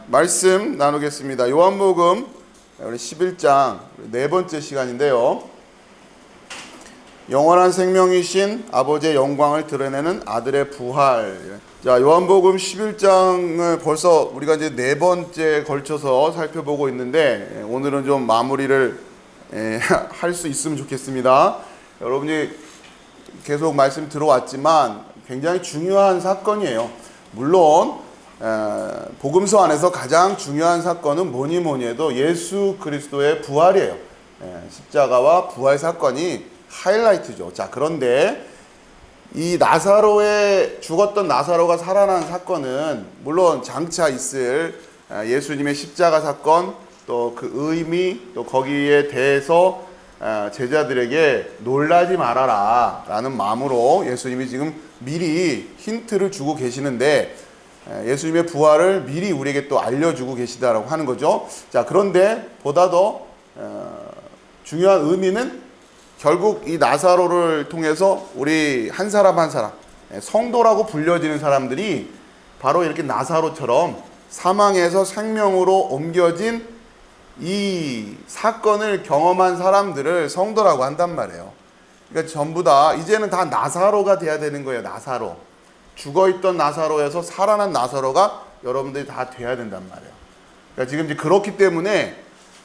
말씀 나누겠습니다. 요한복음 우리 11장 네 번째 시간인데요. 영원한 생명이신 아버지의 영광을 드러내는 아들의 부활. 자, 요한복음 11장을 벌써 우리가 이제 네 번째 걸쳐서 살펴보고 있는데 오늘은 좀 마무리를 할 수 있으면 좋겠습니다. 여러분이 계속 말씀 들어왔지만 굉장히 중요한 사건이에요. 물론 복음서 안에서 가장 중요한 사건은 뭐니 해도 예수 그리스도의 부활이에요. 십자가와 부활 사건이 하이라이트죠. 자, 그런데 이 죽었던 나사로가 살아난 사건은 물론 장차 있을 예수님의 십자가 사건, 또 그 의미, 또 거기에 대해서 제자들에게 놀라지 말아라 라는 마음으로 예수님이 지금 미리 힌트를 주고 계시는데, 예수님의 부활을 미리 우리에게 또 알려주고 계시다라고 하는 거죠. 자, 그런데 보다 더 중요한 의미는 결국 이 나사로를 통해서 우리 한 사람 한 사람, 성도라고 불려지는 사람들이 바로 이렇게 나사로처럼 사망에서 생명으로 옮겨진 이 사건을 경험한 사람들을 성도라고 한단 말이에요. 그러니까 전부 다 이제는 다 나사로가 돼야 되는 거예요. 나사로. 죽어있던 나사로에서 살아난 나사로가 여러분들이 다 돼야 된단 말이에요. 그러니까 지금 이제 그렇기 때문에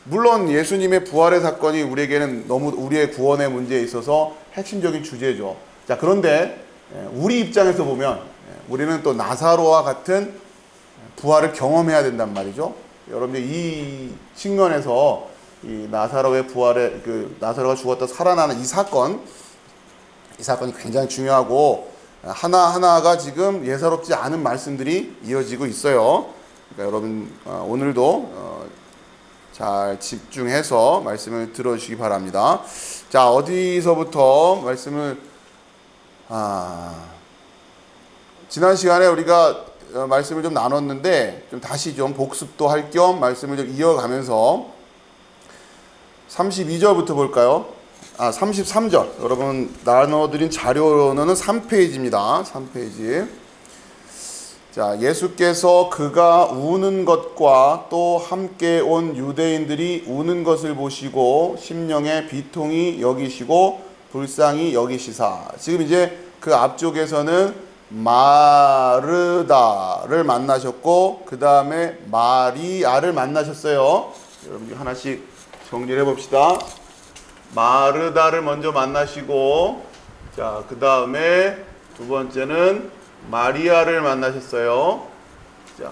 물론 예수님의 부활의 사건이 우리에게는 너무 우리의 구원의 문제에 있어서 핵심적인 주제죠. 자, 그런데 우리 입장에서 보면 우리는 또 나사로와 같은 부활을 경험해야 된단 말이죠. 여러분들 이 측면에서 이 나사로의 부활의 나사로가 죽었다 살아나는 이 사건이 굉장히 중요하고 하나하나가 지금 예사롭지 않은 말씀들이 이어지고 있어요. 그러니까 여러분 오늘도 잘 집중해서 말씀을 들어주시기 바랍니다. 자, 어디서부터 말씀을 지난 시간에 우리가 말씀을 좀 나눴는데 좀 다시 좀 복습도 할 겸 말씀을 좀 이어가면서 32절부터 볼까요? 33절. 여러분 나눠드린 자료로는 3페이지입니다. 3페이지. 자, 예수께서 그가 우는 것과 또 함께 온 유대인들이 우는 것을 보시고 심령의 비통이 여기시고 불쌍히 여기시사. 지금 이제 그 앞쪽에서는 마르다를 만나셨고 그 다음에 마리아를 만나셨어요. 여러분 하나씩 정리를 해봅시다. 마르다를 먼저 만나시고, 자, 그 다음에 두 번째는 마리아를 만나셨어요. 자,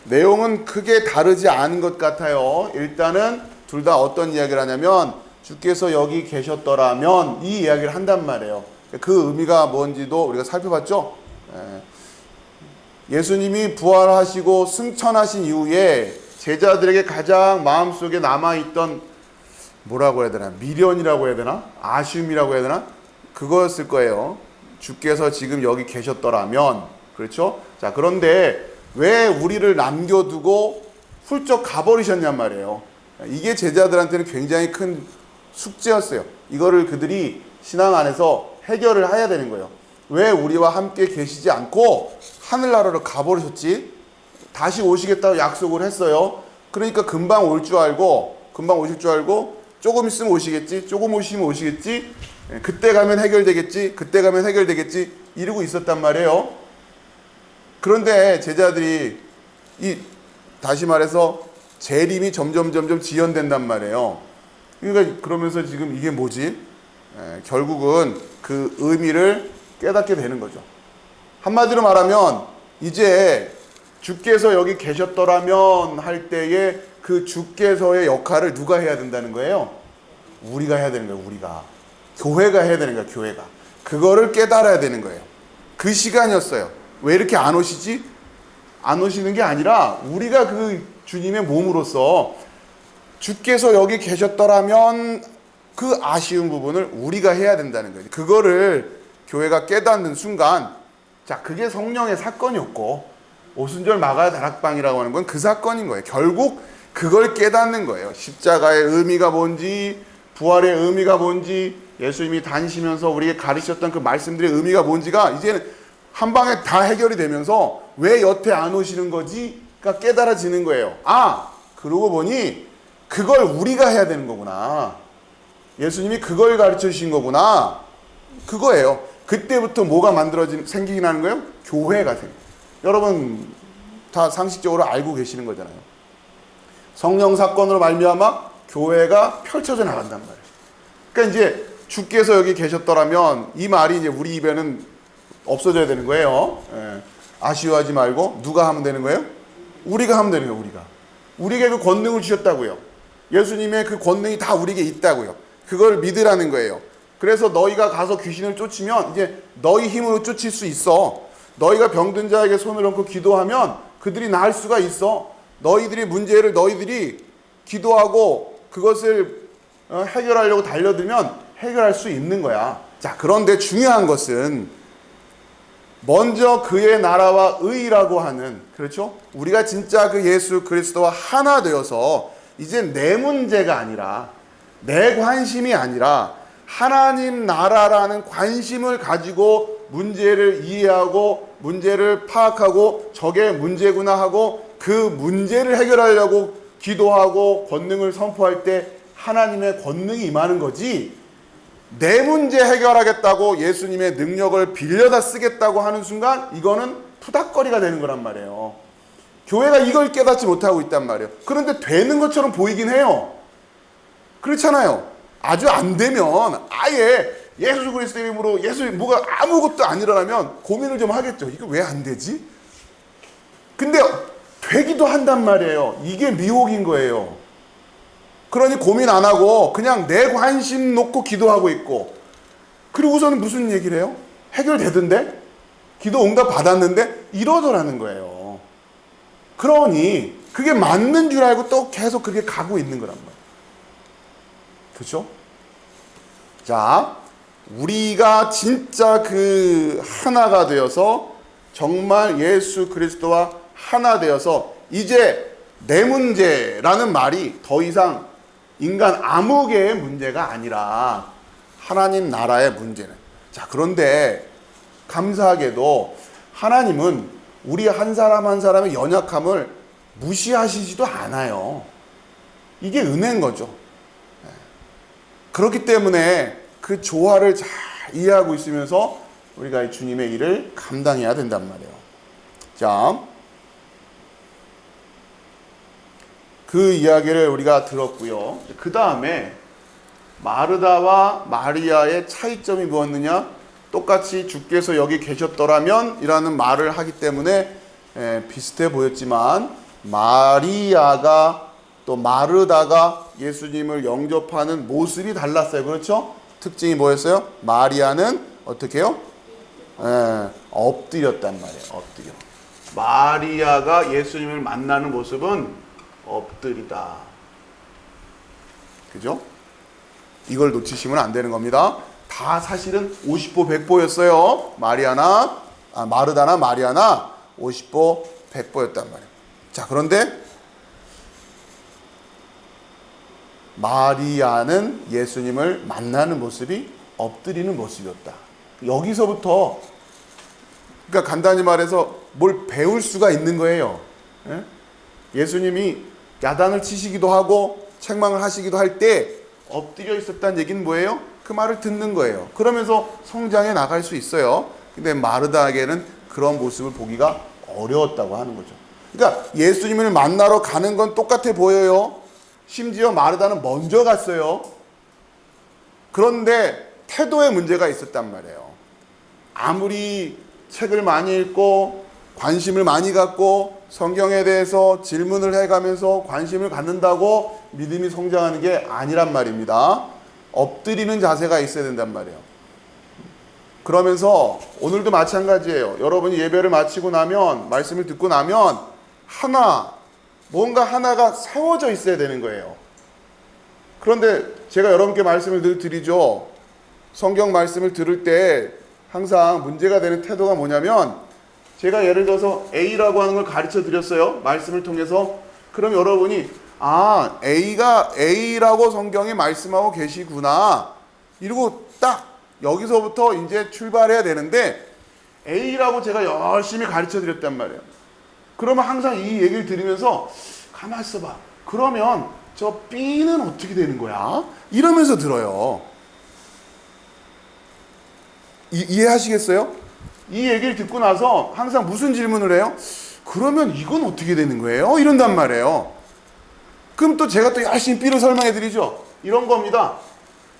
내용은 크게 다르지 않은 것 같아요. 일단은 둘 다 어떤 이야기를 하냐면 주께서 여기 계셨더라면 이 이야기를 한단 말이에요. 그 의미가 뭔지도 우리가 살펴봤죠. 예수님이 부활하시고 승천하신 이후에 제자들에게 가장 마음속에 남아있던 뭐라고 해야 되나? 미련이라고 해야 되나? 아쉬움이라고 해야 되나? 그거였을 거예요. 주께서 지금 여기 계셨더라면. 그렇죠? 자, 그런데 왜 우리를 남겨두고 훌쩍 가버리셨냔 말이에요. 이게 제자들한테는 굉장히 큰 숙제였어요. 이거를 그들이 신앙 안에서 해결을 해야 되는 거예요. 왜 우리와 함께 계시지 않고 하늘나라로 가버리셨지? 다시 오시겠다고 약속을 했어요. 그러니까 금방 오실 줄 알고 조금 있으면 오시겠지, 조금 오시면 오시겠지, 그때 가면 해결되겠지, 이러고 있었단 말이에요. 그런데 제자들이 다시 말해서 재림이 점점 지연된단 말이에요. 그러니까 그러면서 지금 이게 뭐지? 결국은 그 의미를 깨닫게 되는 거죠. 한마디로 말하면 이제 주께서 여기 계셨더라면 할 때에 그 주께서의 역할을 누가 해야 된다는 거예요? 우리가 해야 되는 거예요. 우리가. 교회가 해야 되는 거예요. 교회가. 그거를 깨달아야 되는 거예요. 그 시간이었어요. 왜 이렇게 안 오시지? 안 오시는 게 아니라 우리가 그 주님의 몸으로서 주께서 여기 계셨더라면 그 아쉬운 부분을 우리가 해야 된다는 거예요. 그거를 교회가 깨닫는 순간, 자, 그게 성령의 사건이었고 오순절 마가 다락방이라고 하는 건 그 사건인 거예요. 결국 그걸 깨닫는 거예요. 십자가의 의미가 뭔지, 부활의 의미가 뭔지, 예수님이 다니시면서 우리에게 가르치셨던 그 말씀들의 의미가 뭔지가 이제는 한 방에 다 해결이 되면서 왜 여태 안 오시는 거지?가 깨달아지는 거예요. 아, 그러고 보니 그걸 우리가 해야 되는 거구나. 예수님이 그걸 가르쳐 주신 거구나. 그거예요. 그때부터 뭐가 생기긴 하는 거예요? 교회가 생겨요. 여러분 다 상식적으로 알고 계시는 거잖아요. 성령 사건으로 말미암아 교회가 펼쳐져 나간단 말이에요. 그러니까 이제 주께서 여기 계셨더라면 이 말이 이제 우리 입에는 없어져야 되는 거예요. 예. 아쉬워하지 말고 누가 하면 되는 거예요? 우리가 하면 되는 거예요. 우리에게 그 권능을 주셨다고요. 예수님의 그 권능이 다 우리에게 있다고요. 그걸 믿으라는 거예요. 그래서 너희가 가서 귀신을 쫓으면 이제 너희 힘으로 쫓을 수 있어. 너희가 병든 자에게 손을 얹고 기도하면 그들이 나을 수가 있어. 너희들이 문제를 너희들이 기도하고 그것을 해결하려고 달려들면 해결할 수 있는 거야. 자, 그런데 중요한 것은 먼저 그의 나라와 의라고 하는, 그렇죠? 우리가 진짜 그 예수 그리스도와 하나 되어서 이제 내 문제가 아니라 내 관심이 아니라 하나님 나라라는 관심을 가지고 문제를 이해하고 문제를 파악하고 저게 문제구나 하고 그 문제를 해결하려고 기도하고 권능을 선포할 때 하나님의 권능이 임하는 거지, 내 문제 해결하겠다고 예수님의 능력을 빌려다 쓰겠다고 하는 순간 이거는 푸닥거리가 되는 거란 말이에요. 교회가 이걸 깨닫지 못하고 있단 말이에요. 그런데 되는 것처럼 보이긴 해요. 그렇잖아요. 아주 안 되면 아예 예수 그리스도 이름으로 뭐가 아무것도 안 일어나면 고민을 좀 하겠죠. 이거 왜 안 되지? 근데 되기도 한단 말이에요. 이게 미혹인 거예요. 그러니 고민 안 하고 그냥 내 관심 놓고 기도하고 있고, 그리고서는 무슨 얘기를 해요? 해결되던데? 기도 응답 받았는데? 이러더라는 거예요. 그러니 그게 맞는 줄 알고 또 계속 그렇게 가고 있는 거란 말이에요. 그렇죠? 자, 우리가 진짜 그 하나가 되어서 정말 예수 그리스도와 하나 되어서 이제 내 문제라는 말이 더 이상 인간 아무개의 문제가 아니라 하나님 나라의 문제는. 자, 그런데 감사하게도 하나님은 우리 한 사람 한 사람의 연약함을 무시하시지도 않아요. 이게 은혜인 거죠. 그렇기 때문에 그 조화를 잘 이해하고 있으면서 우리가 이 주님의 일을 감당해야 된단 말이에요. 자, 그 이야기를 우리가 들었고요. 그 다음에 마르다와 마리아의 차이점이 무엇느냐? 똑같이 주께서 여기 계셨더라면 이라는 말을 하기 때문에 비슷해 보였지만, 마리아가 또 마르다가 예수님을 영접하는 모습이 달랐어요. 그렇죠? 특징이 뭐였어요? 마리아는 어떻게 해요? 엎드렸단 말이에요. 엎드려. 마리아가 예수님을 만나는 모습은 엎드리다. 그죠? 이걸 놓치시면 안 되는 겁니다. 다 사실은 50보 100보였어요. 마르다나 마리아나 50보 100보였단 말이에요. 자, 그런데 마리아는 예수님을 만나는 모습이 엎드리는 모습이었다. 여기서부터, 그러니까 간단히 말해서 뭘 배울 수가 있는 거예요. 예수님이 야단을 치시기도 하고 책망을 하시기도 할 때 엎드려 있었다는 얘기는 뭐예요? 그 말을 듣는 거예요. 그러면서 성장해 나갈 수 있어요. 근데 마르다에게는 그런 모습을 보기가 어려웠다고 하는 거죠. 그러니까 예수님을 만나러 가는 건 똑같아 보여요. 심지어 마르다는 먼저 갔어요. 그런데 태도에 문제가 있었단 말이에요. 아무리 책을 많이 읽고 관심을 많이 갖고 성경에 대해서 질문을 해가면서 관심을 갖는다고 믿음이 성장하는 게 아니란 말입니다. 엎드리는 자세가 있어야 된단 말이에요. 그러면서 오늘도 마찬가지예요. 여러분이 예배를 마치고 나면, 말씀을 듣고 나면 뭔가 하나가 세워져 있어야 되는 거예요. 그런데 제가 여러분께 말씀을 늘 드리죠. 성경 말씀을 들을 때 항상 문제가 되는 태도가 뭐냐면, 제가 예를 들어서 A라고 하는 걸 가르쳐 드렸어요. 말씀을 통해서. 그럼 여러분이 A가 A라고 성경에 말씀하고 계시구나. 이러고 딱 여기서부터 이제 출발해야 되는데, A라고 제가 열심히 가르쳐 드렸단 말이에요. 그러면 항상 이 얘기를 들으면서 가만 있어봐. 그러면 저 B는 어떻게 되는 거야? 이러면서 들어요. 이해하시겠어요? 이 얘기를 듣고 나서 항상 무슨 질문을 해요? 그러면 이건 어떻게 되는 거예요? 이런단 말이에요. 그럼 또 제가 또 열심히 B를 설명해 드리죠. 이런 겁니다.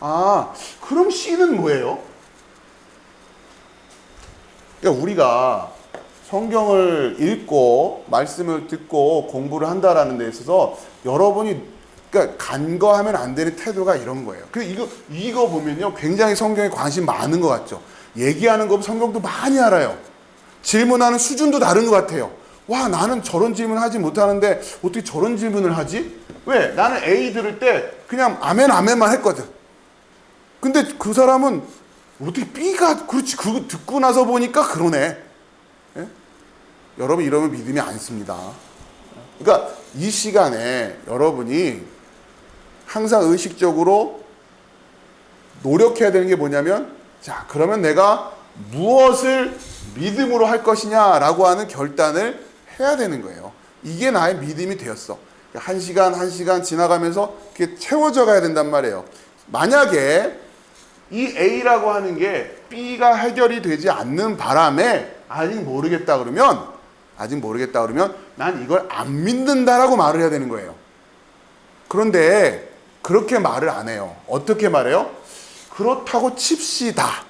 아, 그럼 C는 뭐예요? 그러니까 우리가 성경을 읽고 말씀을 듣고 공부를 한다라는 데 있어서 여러분이 그러니까 간과하면 안 되는 태도가 이런 거예요. 이거 보면요, 굉장히 성경에 관심 많은 것 같죠. 얘기하는 거 성경도 많이 알아요. 질문하는 수준도 다른 것 같아요. 와, 나는 저런 질문 하지 못하는데 어떻게 저런 질문을 하지? 왜? 나는 A 들을 때 그냥 아멘 아멘만 했거든. 근데 그 사람은 어떻게 B가 그렇지? 그거 듣고 나서 보니까 그러네. 예? 여러분 이러면 믿음이 안 씁니다. 그러니까 이 시간에 여러분이 항상 의식적으로 노력해야 되는 게 뭐냐면, 자, 그러면 내가 무엇을 믿음으로 할 것이냐라고 하는 결단을 해야 되는 거예요. 이게 나의 믿음이 되었어. 한 시간 한 시간 지나가면서 그게 채워져 가야 된단 말이에요. 만약에 이 A라고 하는 게 B가 해결이 되지 않는 바람에 아직 모르겠다 그러면 난 이걸 안 믿는다라고 말을 해야 되는 거예요. 그런데 그렇게 말을 안 해요. 어떻게 말해요? 그렇다고 칩시다.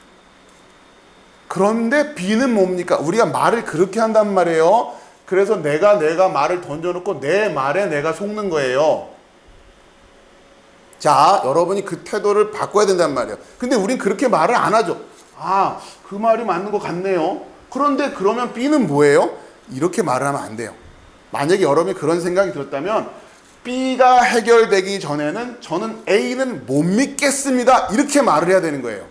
그런데 B는 뭡니까? 우리가 말을 그렇게 한단 말이에요. 그래서 내가 말을 던져놓고 내 말에 내가 속는 거예요. 자, 여러분이 그 태도를 바꿔야 된단 말이에요. 근데 우린 그렇게 말을 안 하죠. 아, 그 말이 맞는 것 같네요. 그런데 그러면 B는 뭐예요? 이렇게 말을 하면 안 돼요. 만약에 여러분이 그런 생각이 들었다면 B가 해결되기 전에는 저는 A는 못 믿겠습니다. 이렇게 말을 해야 되는 거예요.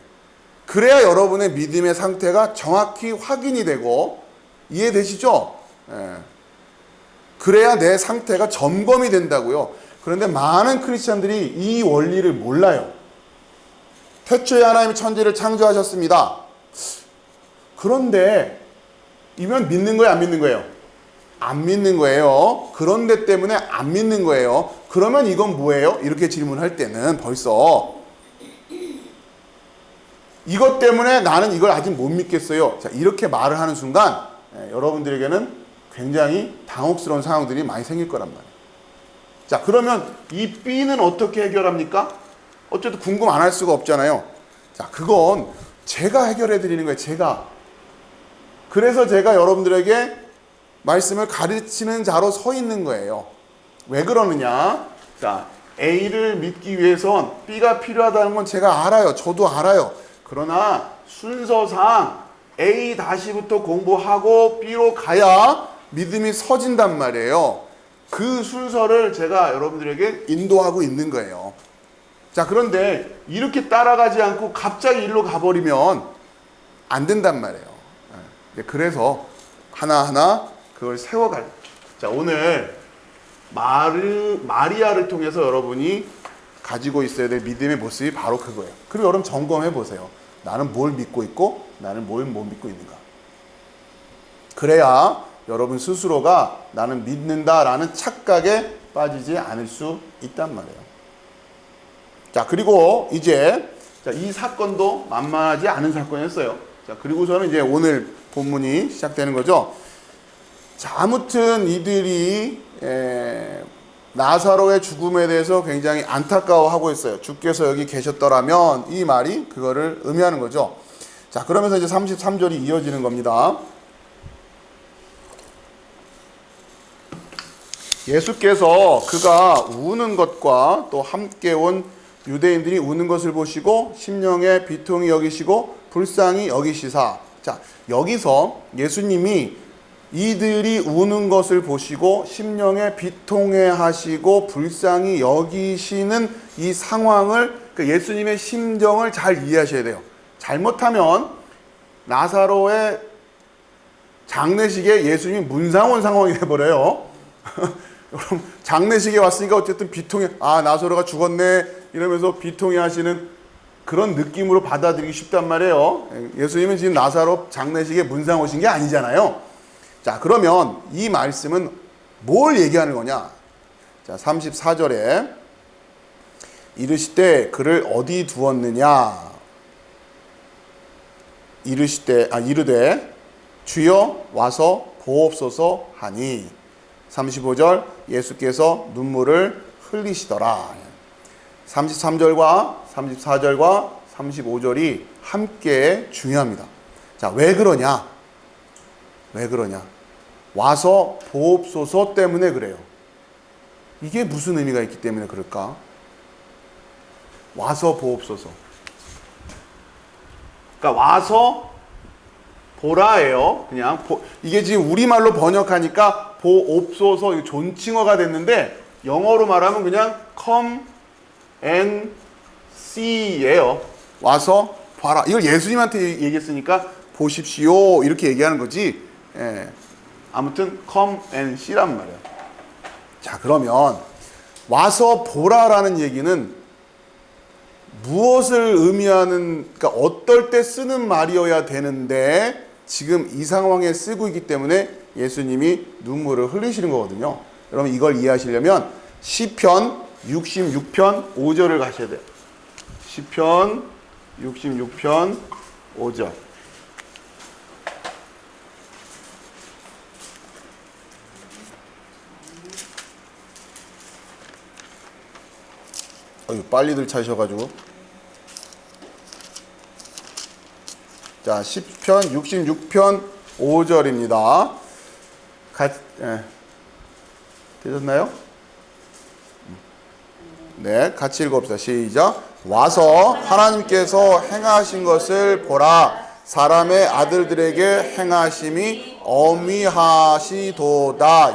그래야 여러분의 믿음의 상태가 정확히 확인이 되고, 이해되시죠? 예. 그래야 내 상태가 점검이 된다고요. 그런데 많은 크리스천들이 이 원리를 몰라요. 태초에 하나님이 천지를 창조하셨습니다. 그런데 이면 믿는 거예요, 안 믿는 거예요? 안 믿는 거예요. 그런데 때문에 안 믿는 거예요. 그러면 이건 뭐예요? 이렇게 질문할 때는 벌써 이것 때문에 나는 이걸 아직 못 믿겠어요. 자, 이렇게 말을 하는 순간 여러분들에게는 굉장히 당혹스러운 상황들이 많이 생길 거란 말이에요. 자, 그러면 이 B는 어떻게 해결합니까? 어쨌든 궁금 안 할 수가 없잖아요. 자, 그건 제가 해결해 드리는 거예요. 제가. 그래서 제가 여러분들에게 말씀을 가르치는 자로 서 있는 거예요. 왜 그러느냐? 자, A를 믿기 위해선 B가 필요하다는 건 제가 알아요. 저도 알아요. 그러나 순서상 A-부터 공부하고 B로 가야 믿음이 서진단 말이에요. 그 순서를 제가 여러분들에게 인도하고 있는 거예요. 자, 그런데 이렇게 따라가지 않고 갑자기 일로 가버리면 안 된단 말이에요. 그래서 하나하나 그걸 세워갈. 자, 오늘 마리아를 통해서 여러분이 가지고 있어야 될 믿음의 모습이 바로 그거예요. 그리고 여러분 점검해 보세요. 나는 뭘 믿고 있고 나는 뭘 못 믿고 있는가. 그래야 여러분 스스로가 나는 믿는다라는 착각에 빠지지 않을 수 있단 말이에요. 자, 그리고 이제 이 사건도 만만하지 않은 사건이었어요. 자, 그리고서는 이제 오늘 본문이 시작되는 거죠. 자, 아무튼 이들이 나사로의 죽음에 대해서 굉장히 안타까워하고 있어요. 주께서 여기 계셨더라면, 이 말이 그거를 의미하는 거죠. 자, 그러면서 이제 33절이 이어지는 겁니다. 예수께서 그가 우는 것과 또 함께 온 유대인들이 우는 것을 보시고 심령에 비통히 여기시고 불쌍히 여기시사. 자, 여기서 예수님이 이들이 우는 것을 보시고 심령에 비통해 하시고 불쌍히 여기시는 이 상황을, 예수님의 심정을 잘 이해하셔야 돼요. 잘못하면 나사로의 장례식에 예수님이 문상원 상황이 돼버려요. 여러분, 장례식에 왔으니까 어쨌든 비통해, 아, 나사로가 죽었네 이러면서 비통해 하시는 그런 느낌으로 받아들이기 쉽단 말이에요. 예수님은 지금 나사로 장례식에 문상 오신 게 아니잖아요. 자, 그러면 이 말씀은 뭘 얘기하는 거냐? 자, 34절에 이르시되 그를 어디 두었느냐? 이르되 주여 와서 보옵소서 하니 35절 예수께서 눈물을 흘리시더라. 33절과 34절과 35절이 함께 중요합니다. 자, 왜 그러냐? 와서 보옵소서 때문에 그래요. 이게 무슨 의미가 있기 때문에 그럴까? 와서 보옵소서. 그러니까 와서 보라예요. 그냥 이게 지금 우리말로 번역하니까 보옵소서 존칭어가 됐는데 영어로 말하면 그냥 come and see예요. 와서 봐라. 이걸 예수님한테 얘기했으니까 보십시오 이렇게 얘기하는 거지. 예. 아무튼 come and see란 말이에요. 자, 그러면 와서 보라라는 얘기는 무엇을 의미하는, 그러니까 어떨 때 쓰는 말이어야 되는데 지금 이 상황에 쓰고 있기 때문에 예수님이 눈물을 흘리시는 거거든요. 여러분 이걸 이해하시려면 시편 66편 5절을 가셔야 돼요. 시편 66편 5절. 빨리들 차셔가지고. 자, 시편 66편 5절입니다. 되셨나요? 네, 같이 읽어봅시다. 시작. 와서 하나님께서 행하신 것을 보라. 사람의 아들들에게 행하심이 어미하시도다.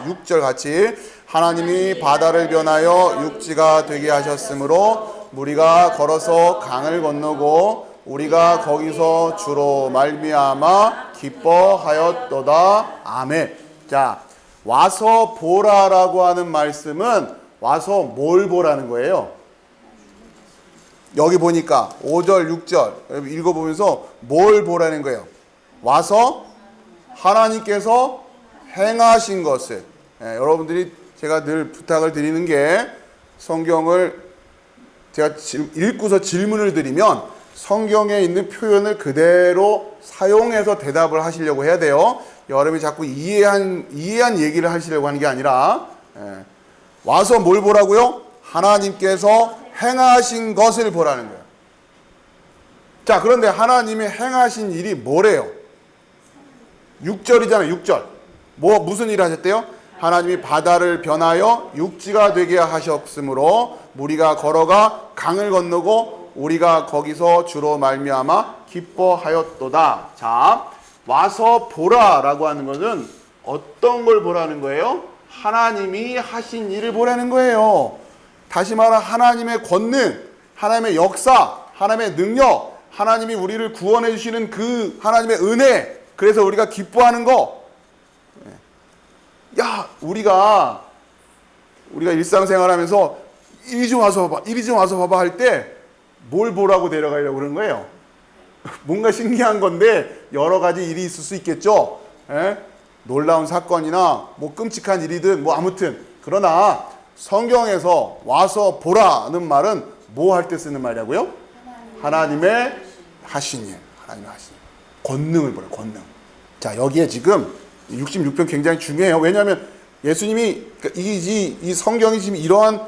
6절 같이. 하나님이 바다를 변하여 육지가 되게 하셨으므로 무리가 걸어서 강을 건너고 우리가 거기서 주로 말미암아 기뻐하였도다. 아멘. 자, 와서 보라라고 하는 말씀은 와서 뭘 보라는 거예요? 여기 보니까 5절, 6절 읽어보면서 뭘 보라는 거예요? 와서 하나님께서 행하신 것을. 여러분들이 제가 늘 부탁을 드리는 게 성경을 제가 읽고서 질문을 드리면 성경에 있는 표현을 그대로 사용해서 대답을 하시려고 해야 돼요. 여러분이 자꾸 이해한 얘기를 하시려고 하는 게 아니라 와서 뭘 보라고요? 하나님께서 행하신 것을 보라는 거예요. 자, 그런데 하나님이 행하신 일이 뭐래요? 6절이잖아요. 6절. 무슨 일을 하셨대요? 하나님이 바다를 변하여 육지가 되게 하셨으므로 무리가 걸어가 강을 건너고 우리가 거기서 주로 말미암아 기뻐하였도다. 자, 와서 보라라고 하는 것은 어떤 걸 보라는 거예요? 하나님이 하신 일을 보라는 거예요. 다시 말하 하나님의 권능, 하나님의 역사, 하나님의 능력, 하나님이 우리를 구원해 주시는 그 하나님의 은혜, 그래서 우리가 기뻐하는 거. 야, 우리가 일상생활하면서 이리 좀 와서 봐봐, 이리 좀 와서 봐봐 할 때 뭘 보라고 데려가려고 그러는 거예요? 뭔가 신기한 건데 여러 가지 일이 있을 수 있겠죠. 놀라운 사건이나 뭐 끔찍한 일이든 뭐 아무튼. 그러나 성경에서 와서 보라는 말은 뭐 할 때 쓰는 말이라고요? 하나님의 하신 일, 하나님의 하신 일. 권능을 보라, 권능. 자, 여기에 지금 66편 굉장히 중요해요. 왜냐하면 예수님이 이 성경이 지금 이러한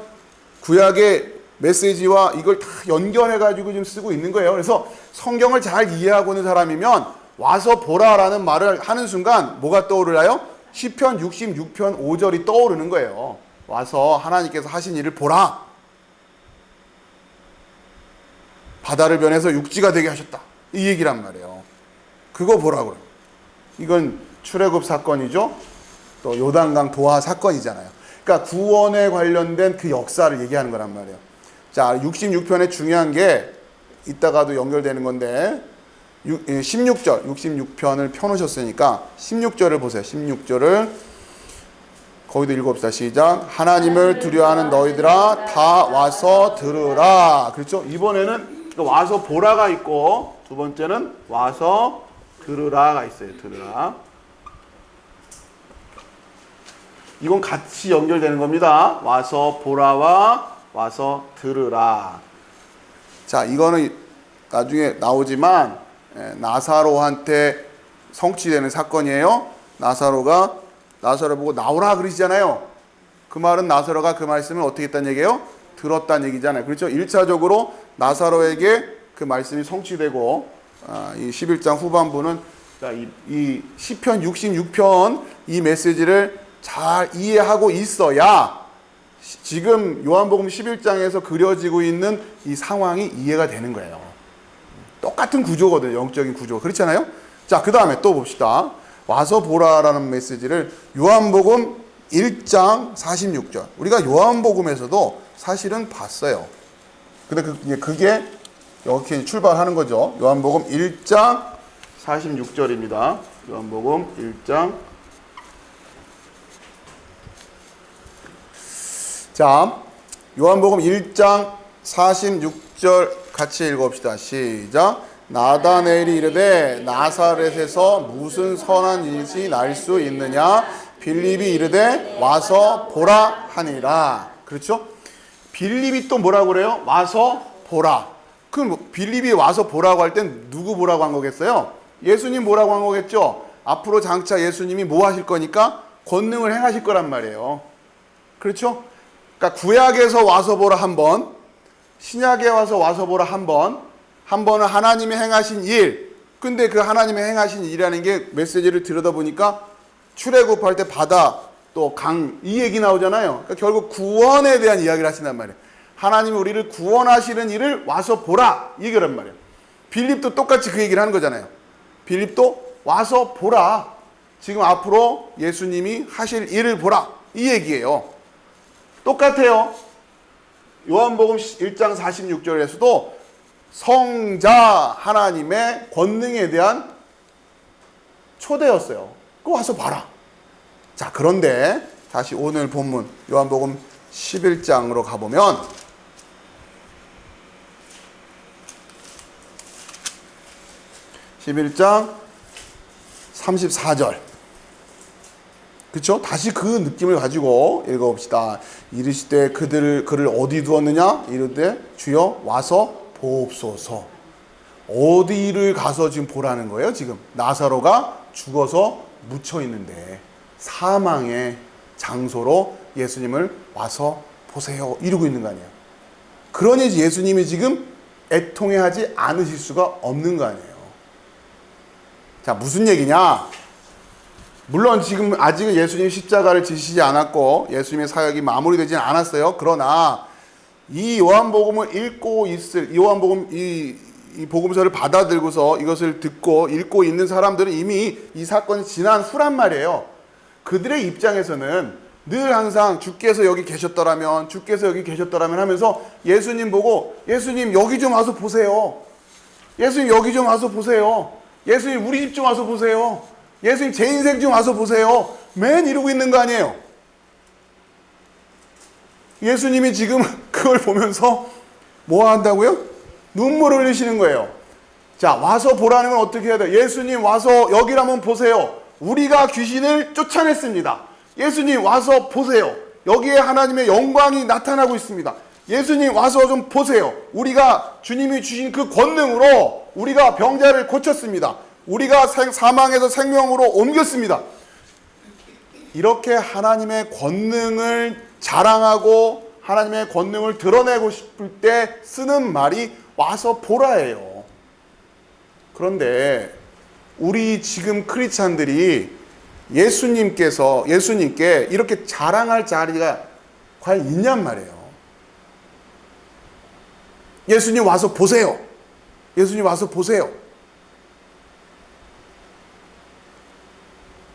구약의 메시지와 이걸 다 연결해가지고 지금 쓰고 있는 거예요. 그래서 성경을 잘 이해하고 있는 사람이면 와서 보라라는 말을 하는 순간 뭐가 떠오르나요? 시편 66편 5절이 떠오르는 거예요. 와서 하나님께서 하신 일을 보라. 바다를 변해서 육지가 되게 하셨다. 이 얘기란 말이에요. 그거 보라고 그래요. 이건 출애굽 사건이죠. 또 요단강 도하 사건이잖아요. 그러니까 구원에 관련된 그 역사를 얘기하는 거란 말이에요. 자, 66편에 중요한 게 이따가도 연결되는 건데 16절, 66편을 펴놓으셨으니까 16절을 보세요. 16절을 거기도 읽어봅시다. 시작. 하나님을 두려워하는 너희들아 다 와서 들으라. 그렇죠? 이번에는 와서 보라가 있고 두 번째는 와서 들으라가 있어요. 들으라. 이건 같이 연결되는 겁니다. 와서 보라와 와서 들으라. 자, 이거는 나중에 나오지만 나사로한테 성취되는 사건이에요. 나사로 보고 나오라 그러시잖아요. 그 말은 나사로가 그 말씀을 어떻게 했다는 얘기예요? 들었다는 얘기잖아요. 그렇죠? 1차적으로 나사로에게 그 말씀이 성취되고, 이 11장 후반부는 자, 이 시편 66편 이 메시지를 잘 이해하고 있어야 지금 요한복음 11장에서 그려지고 있는 이 상황이 이해가 되는 거예요. 똑같은 구조거든요. 영적인 구조. 그렇잖아요? 자, 그 다음에 또 봅시다. 와서 보라라는 메시지를 요한복음 1장 46절. 우리가 요한복음에서도 사실은 봤어요. 근데 그게 이렇게 출발하는 거죠. 요한복음 1장 46절입니다. 요한복음 1장. 자, 요한복음 1장 46절 같이 읽어봅시다. 시작. 나다나엘이 이르되 나사렛에서 무슨 선한 일이 날 수 있느냐? 빌립이 이르되 와서 보라 하니라. 그렇죠? 빌립이 또 뭐라고 그래요? 와서 보라. 그럼 빌립이 와서 보라고 할 땐 누구 보라고 한 거겠어요? 예수님 보라고 한 거겠죠? 앞으로 장차 예수님이 뭐 하실 거니까? 권능을 행하실 거란 말이에요. 그렇죠? 그러니까 구약에서 와서 보라 한 번, 신약에 와서 보라 한 번, 한 번은 하나님이 행하신 일. 근데 그 하나님이 행하신 일이라는 게 메시지를 들여다보니까 출애굽할 때 바다 또 강 이 얘기 나오잖아요. 그러니까 결국 구원에 대한 이야기를 하신단 말이에요. 하나님이 우리를 구원하시는 일을 와서 보라 이 얘기란 말이에요. 빌립도 똑같이 그 얘기를 하는 거잖아요. 빌립도 와서 보라. 지금 앞으로 예수님이 하실 일을 보라 이 얘기예요. 똑같아요. 요한복음 1장 46절에서도 성자 하나님의 권능에 대한 초대였어요. 그거 와서 봐라. 자, 그런데 다시 오늘 본문 요한복음 11장으로 가보면 (11장) 34절. 그렇죠? 다시 그 느낌을 가지고 읽어봅시다. 이르시되 그를 어디 두었느냐? 이르되 주여 와서 보옵소서. 어디를 가서 지금 보라는 거예요? 지금 나사로가 죽어서 묻혀 있는데 사망의 장소로 예수님을 와서 보세요 이러고 있는 거 아니에요. 그러니 예수님이 지금 애통해하지 않으실 수가 없는 거 아니에요. 자, 무슨 얘기냐? 물론 지금 아직은 예수님이 십자가를 지시지 않았고 예수님의 사역이 마무리되지는 않았어요. 그러나 이 요한복음을 읽고 있을 요한복음 이 복음서를 받아들고서 이것을 듣고 읽고 있는 사람들은 이미 이 사건이 지난 후란 말이에요. 그들의 입장에서는 늘 항상 주께서 여기 계셨더라면 하면서 예수님 보고 예수님 여기 좀 와서 보세요. 예수님 여기 좀 와서 보세요. 예수님 우리 집 좀 와서 보세요. 예수님 제 인생 좀 와서 보세요. 맨 이러고 있는 거 아니에요. 예수님이 지금 그걸 보면서 뭐 한다고요? 눈물을 흘리시는 거예요. 자, 와서 보라는 건 어떻게 해야 돼요? 예수님 와서 여기를 한번 보세요. 우리가 귀신을 쫓아냈습니다. 예수님 와서 보세요. 여기에 하나님의 영광이 나타나고 있습니다. 예수님 와서 좀 보세요. 우리가 주님이 주신 그 권능으로 우리가 병자를 고쳤습니다. 우리가 사망에서 생명으로 옮겼습니다. 이렇게 하나님의 권능을 자랑하고 하나님의 권능을 드러내고 싶을 때 쓰는 말이 와서 보라예요. 그런데 우리 지금 크리스찬들이 예수님께 이렇게 자랑할 자리가 과연 있냔 말이에요. 예수님 와서 보세요. 예수님 와서 보세요.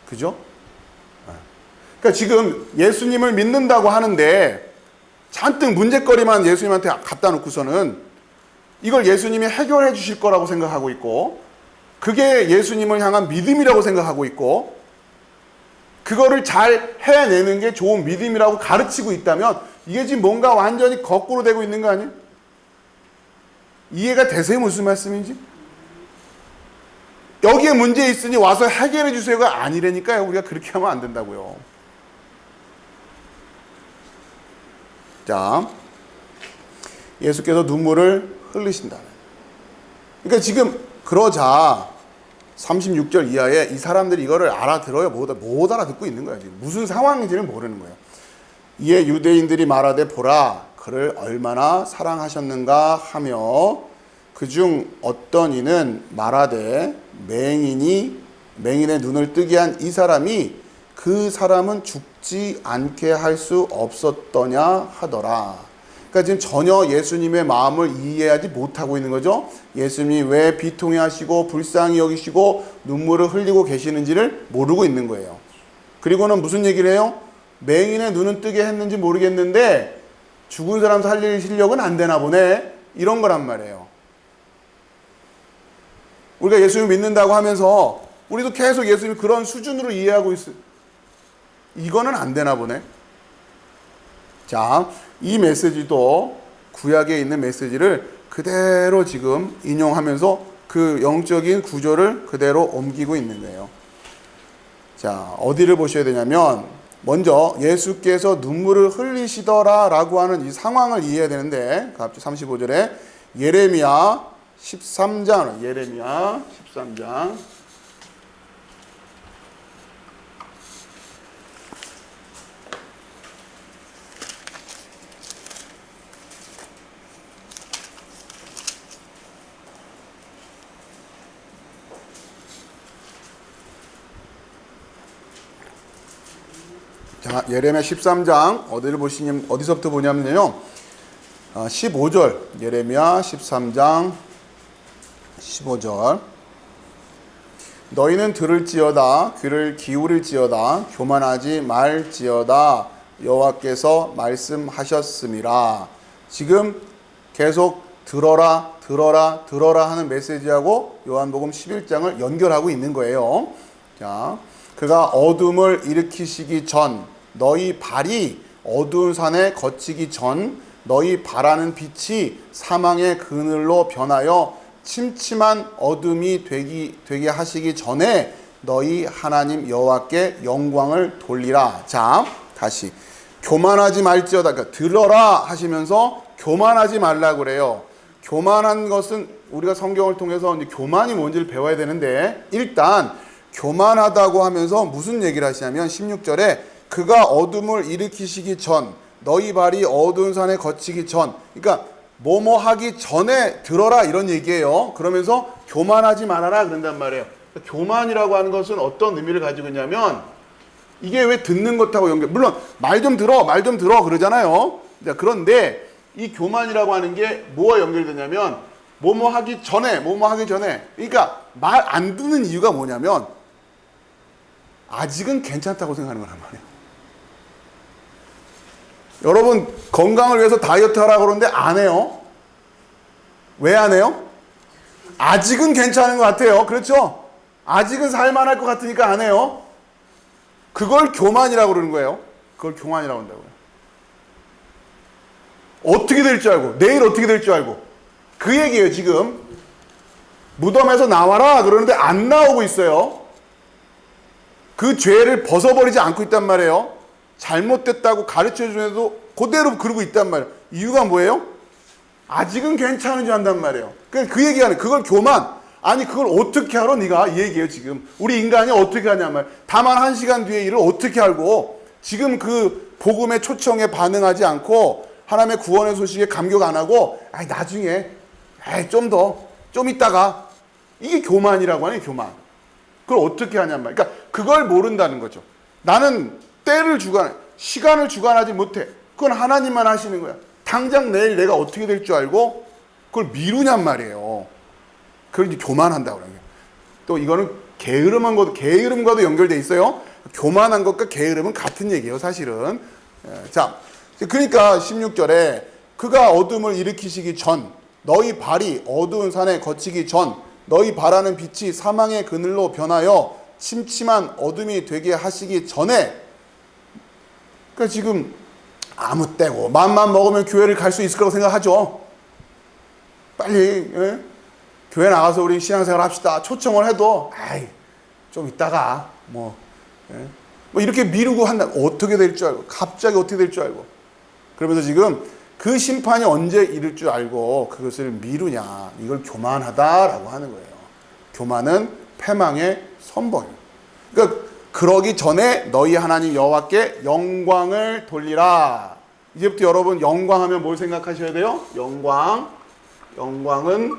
그죠? 그러니까 지금 예수님을 믿는다고 하는데 잔뜩 문제거리만 예수님한테 갖다 놓고서는 이걸 예수님이 해결해 주실 거라고 생각하고 있고 그게 예수님을 향한 믿음이라고 생각하고 있고 그거를 잘 해내는 게 좋은 믿음이라고 가르치고 있다면 이게 지금 뭔가 완전히 거꾸로 되고 있는 거 아니에요? 이해가 되세요? 무슨 말씀인지? 여기에 문제 있으니 와서 해결해 주세요가 아니라니까요. 우리가 그렇게 하면 안 된다고요. 자, 예수께서 눈물을 흘리신다. 그러니까 지금 그러자 36절 이하에 이 사람들이 이거를 알아들어요? 못 알아듣고 있는 거야. 지금 무슨 상황인지는 모르는 거예요. 이에 유대인들이 말하되 보라 그를 얼마나 사랑하셨는가 하며 그중 어떤 이는 말하되 맹인의 눈을 뜨게 한 이 사람이 그 사람은 죽지 않게 할 수 없었더냐 하더라. 그러니까 지금 전혀 예수님의 마음을 이해하지 못하고 있는 거죠. 예수님이 왜 비통해 하시고 불쌍히 여기시고 눈물을 흘리고 계시는지를 모르고 있는 거예요. 그리고는 무슨 얘기를 해요? 맹인의 눈은 뜨게 했는지 모르겠는데 죽은 사람 살릴 실력은 안 되나 보네. 이런 거란 말이에요. 우리가 예수님 믿는다고 하면서 우리도 계속 예수님 그런 수준으로 이해하고 있어요. 이거는 안 되나 보네. 자, 이 메시지도 구약에 있는 메시지를 그대로 지금 인용하면서 그 영적인 구조를 그대로 옮기고 있는 거예요. 자, 어디를 보셔야 되냐면 먼저 예수께서 눈물을 흘리시더라 라고 하는 이 상황을 이해해야 되는데 갑자기 35절에 예레미야 13장 자, 예레미야 13장 어디서부터 보냐면요. 15절 예레미야 13장 15절 너희는 들을지어다 귀를 기울일지어다 교만하지 말지어다 여호와께서 말씀하셨음이라. 지금 계속 들어라 하는 메시지하고 요한복음 11장을 연결하고 있는 거예요. 자, 그가 어둠을 일으키시기 전 너희 발이 어두운 산에 거치기 전 너희 바라는 빛이 사망의 그늘로 변하여 침침한 어둠이 되게 하시기 전에 너희 하나님 여호와께 영광을 돌리라. 자, 다시 교만하지 말지어다. 그러니까 들어라 하시면서 교만하지 말라 그래요. 교만한 것은 우리가 성경을 통해서 이제 교만이 뭔지를 배워야 되는데 일단 교만하다고 하면서 무슨 얘기를 하시냐면 16절에 그가 어둠을 일으키시기 전 너희 발이 어두운 산에 거치기 전, 그러니까 뭐뭐 하기 전에 들어라 이런 얘기예요. 그러면서 교만하지 말아라 그런단 말이에요. 교만이라고 하는 것은 어떤 의미를 가지고 있냐면 이게 왜 듣는 것하고 물론 말 좀 들어 그러잖아요. 그런데 이 교만이라고 하는 게 뭐와 연결되냐면 뭐뭐 하기 전에 그러니까 말 안 듣는 이유가 뭐냐면 아직은 괜찮다고 생각하는 거란 말이에요. 여러분 건강을 위해서 다이어트 하라고 그러는데 안 해요. 왜 안 해요? 아직은 괜찮은 것 같아요. 그렇죠? 아직은 살만할 것 같으니까 안 해요. 그걸 교만이라고 그러는 거예요. 그걸 교만이라고 한다고요. 어떻게 될 줄 알고 내일 어떻게 될 줄 알고 그 얘기예요. 지금 무덤에서 나와라 그러는데 안 나오고 있어요. 그 죄를 벗어버리지 않고 있단 말이에요. 잘못됐다고 가르쳐주면서도 그대로 그러고 있단 말이에요. 이유가 뭐예요? 아직은 괜찮은 줄 안단 말이에요. 그 얘기하는 그걸 교만. 아니 그걸 어떻게 알아 네가 이 얘기예요. 지금 우리 인간이 어떻게 하냐 말. 다만 1시간 뒤에 일을 어떻게 알고 지금 그 복음의 초청에 반응하지 않고 하나님의 구원의 소식에 감격 안 하고 나중에 좀 있다가 이게 교만이라고 하네. 교만. 그걸 어떻게 하냔 말이야. 그러니까 그걸 모른다는 거죠. 나는 때를 시간을 주관하지 못해. 그건 하나님만 하시는 거야. 당장 내일 내가 어떻게 될 줄 알고 그걸 미루냔 말이에요. 그걸 이제 교만한다고 그래요. 또 이거는 게으름과도 연결돼 있어요. 교만한 것과 게으름은 같은 얘기예요, 사실은. 자, 그러니까 16절에 그가 어둠을 일으키시기 전 너희 발이 어두운 산에 거치기 전 너희 바라는 빛이 사망의 그늘로 변하여 침침한 어둠이 되게 하시기 전에. 그러니까 지금 아무 때고 맘만 먹으면 교회를 갈 수 있을 거라고 생각하죠. 빨리 교회 나가서 우리 신앙생활 합시다. 초청을 해도 좀 있다가 뭐 이렇게 미루고 한다. 어떻게 될 줄 알고 갑자기 어떻게 될 줄 알고 그러면서 지금 그 심판이 언제 이를 줄 알고 그것을 미루냐. 이걸 교만하다라고 하는 거예요. 교만은 패망의 선봉입니다. 그러니까 그러기 전에 너희 하나님 여호와께 영광을 돌리라. 이제부터 여러분 영광하면 뭘 생각하셔야 돼요? 영광은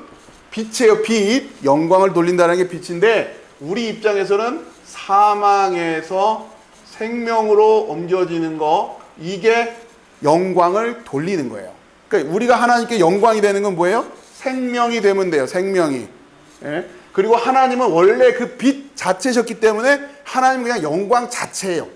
빛이에요. 빛. 영광을 돌린다는 게 빛인데 우리 입장에서는 사망에서 생명으로 옮겨지는 거, 이게 영광을 돌리는 거예요. 그러니까 우리가 하나님께 영광이 되는 건 뭐예요? 생명이 되면 돼요. 생명이. 예? 그리고 하나님은 원래 그 빛 자체셨기 때문에 하나님은 그냥 영광 자체예요.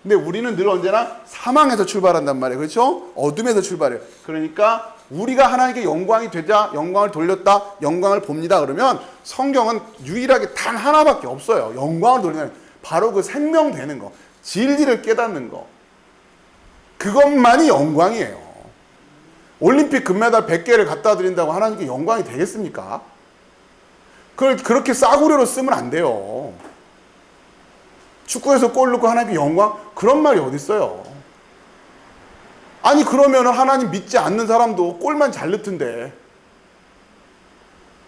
근데 우리는 늘 언제나 사망에서 출발한단 말이에요. 그렇죠? 어둠에서 출발해요. 그러니까 우리가 하나님께 영광이 되자, 영광을 돌렸다, 영광을 봅니다. 그러면 성경은 유일하게 단 하나밖에 없어요. 영광을 돌리는, 바로 그 생명되는 거, 진리를 깨닫는 거. 그것만이 영광이에요. 올림픽 금메달 100개를 갖다 드린다고 하나님께 영광이 되겠습니까? 그걸 그렇게 싸구려로 쓰면 안 돼요. 축구에서 골 넣고 하나님께 영광? 그런 말이 어디 있어요? 아니 그러면 하나님 믿지 않는 사람도 골만 잘 넣던데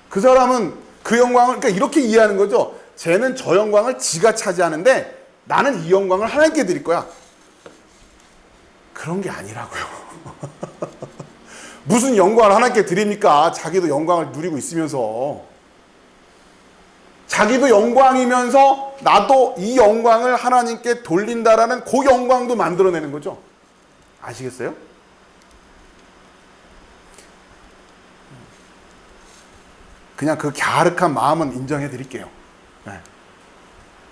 그 사람은 그 영광을, 그러니까 이렇게 이해하는 거죠. 쟤는 저 영광을 지가 차지하는데 나는 이 영광을 하나님께 드릴 거야. 그런 게 아니라고요. 무슨 영광을 하나님께 드립니까? 자기도 영광을 누리고 있으면서. 자기도 영광이면서 나도 이 영광을 하나님께 돌린다라는 그 영광도 만들어내는 거죠. 아시겠어요? 그냥 그 갸륵한 마음은 인정해 드릴게요. 네.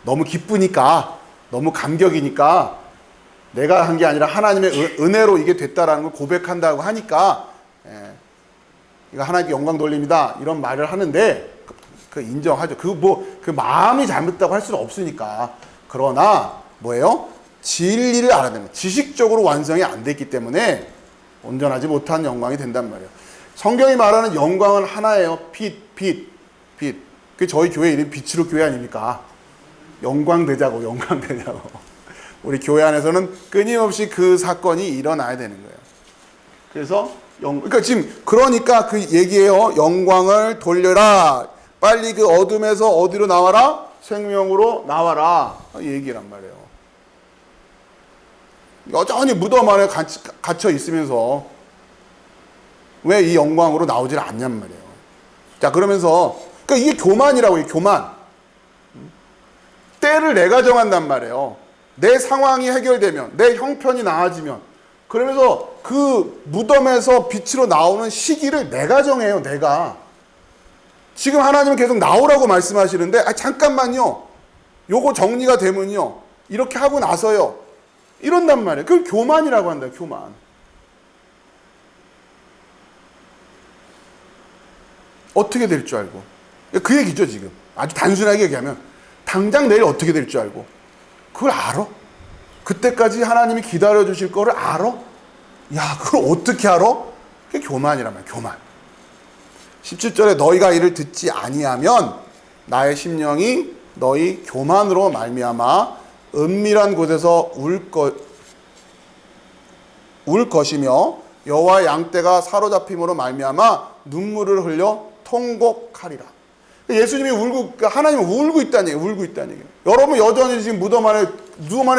너무 기쁘니까, 너무 감격이니까 내가 한 게 아니라 하나님의 은혜로 이게 됐다라는 걸 고백한다고 하니까, 이거 하나님께 영광 돌립니다. 이런 말을 하는데, 그 인정하죠. 그 마음이 잘못됐다고 할 수는 없으니까. 그러나, 뭐예요? 진리를 알아야 됩니다. 지식적으로 완성이 안 됐기 때문에 온전하지 못한 영광이 된단 말이에요. 성경이 말하는 영광은 하나예요. 빛. 그 저희 교회 이름 빛으로 교회 아닙니까? 영광 되자고. 우리 교회 안에서는 끊임없이 그 사건이 일어나야 되는 거예요. 그래서 그러니까 지금 그러니까 그 얘기예요. 영광을 돌려라. 빨리 그 어둠에서 어디로 나와라? 생명으로 나와라. 이 얘기란 말이에요. 여전히 무덤 안에 갇혀 있으면서 왜 이 영광으로 나오질 않냔 말이에요. 자, 그러면서 그러니까 이게 교만이라고 해요. 교만. 때를 내가 정한단 말이에요. 내 상황이 해결되면, 내 형편이 나아지면, 그러면서 그 무덤에서 빛으로 나오는 시기를 내가 정해요. 내가. 지금 하나님은 계속 나오라고 말씀하시는데, 잠깐만요. 요거 정리가 되면요. 이렇게 하고 나서요. 이런단 말이에요. 그걸 교만이라고 한다. 교만. 어떻게 될 줄 알고. 그 얘기죠 지금. 아주 단순하게 얘기하면 당장 내일 어떻게 될 줄 알고. 그걸 알아? 그때까지 하나님이 기다려주실 거를 알아? 야, 그걸 어떻게 알아? 그게 교만이란 말이야. 교만. 17절에 너희가 이를 듣지 아니하면 나의 심령이 너희 교만으로 말미암아 은밀한 곳에서 울 것이며 여호와의 양떼가 사로잡힘으로 말미암아 눈물을 흘려 통곡하리라. 예수님이 하나님이 울고 있다는 얘기예요. 울고 있다는 얘기예요. 여러분 여전히 지금 무덤 안에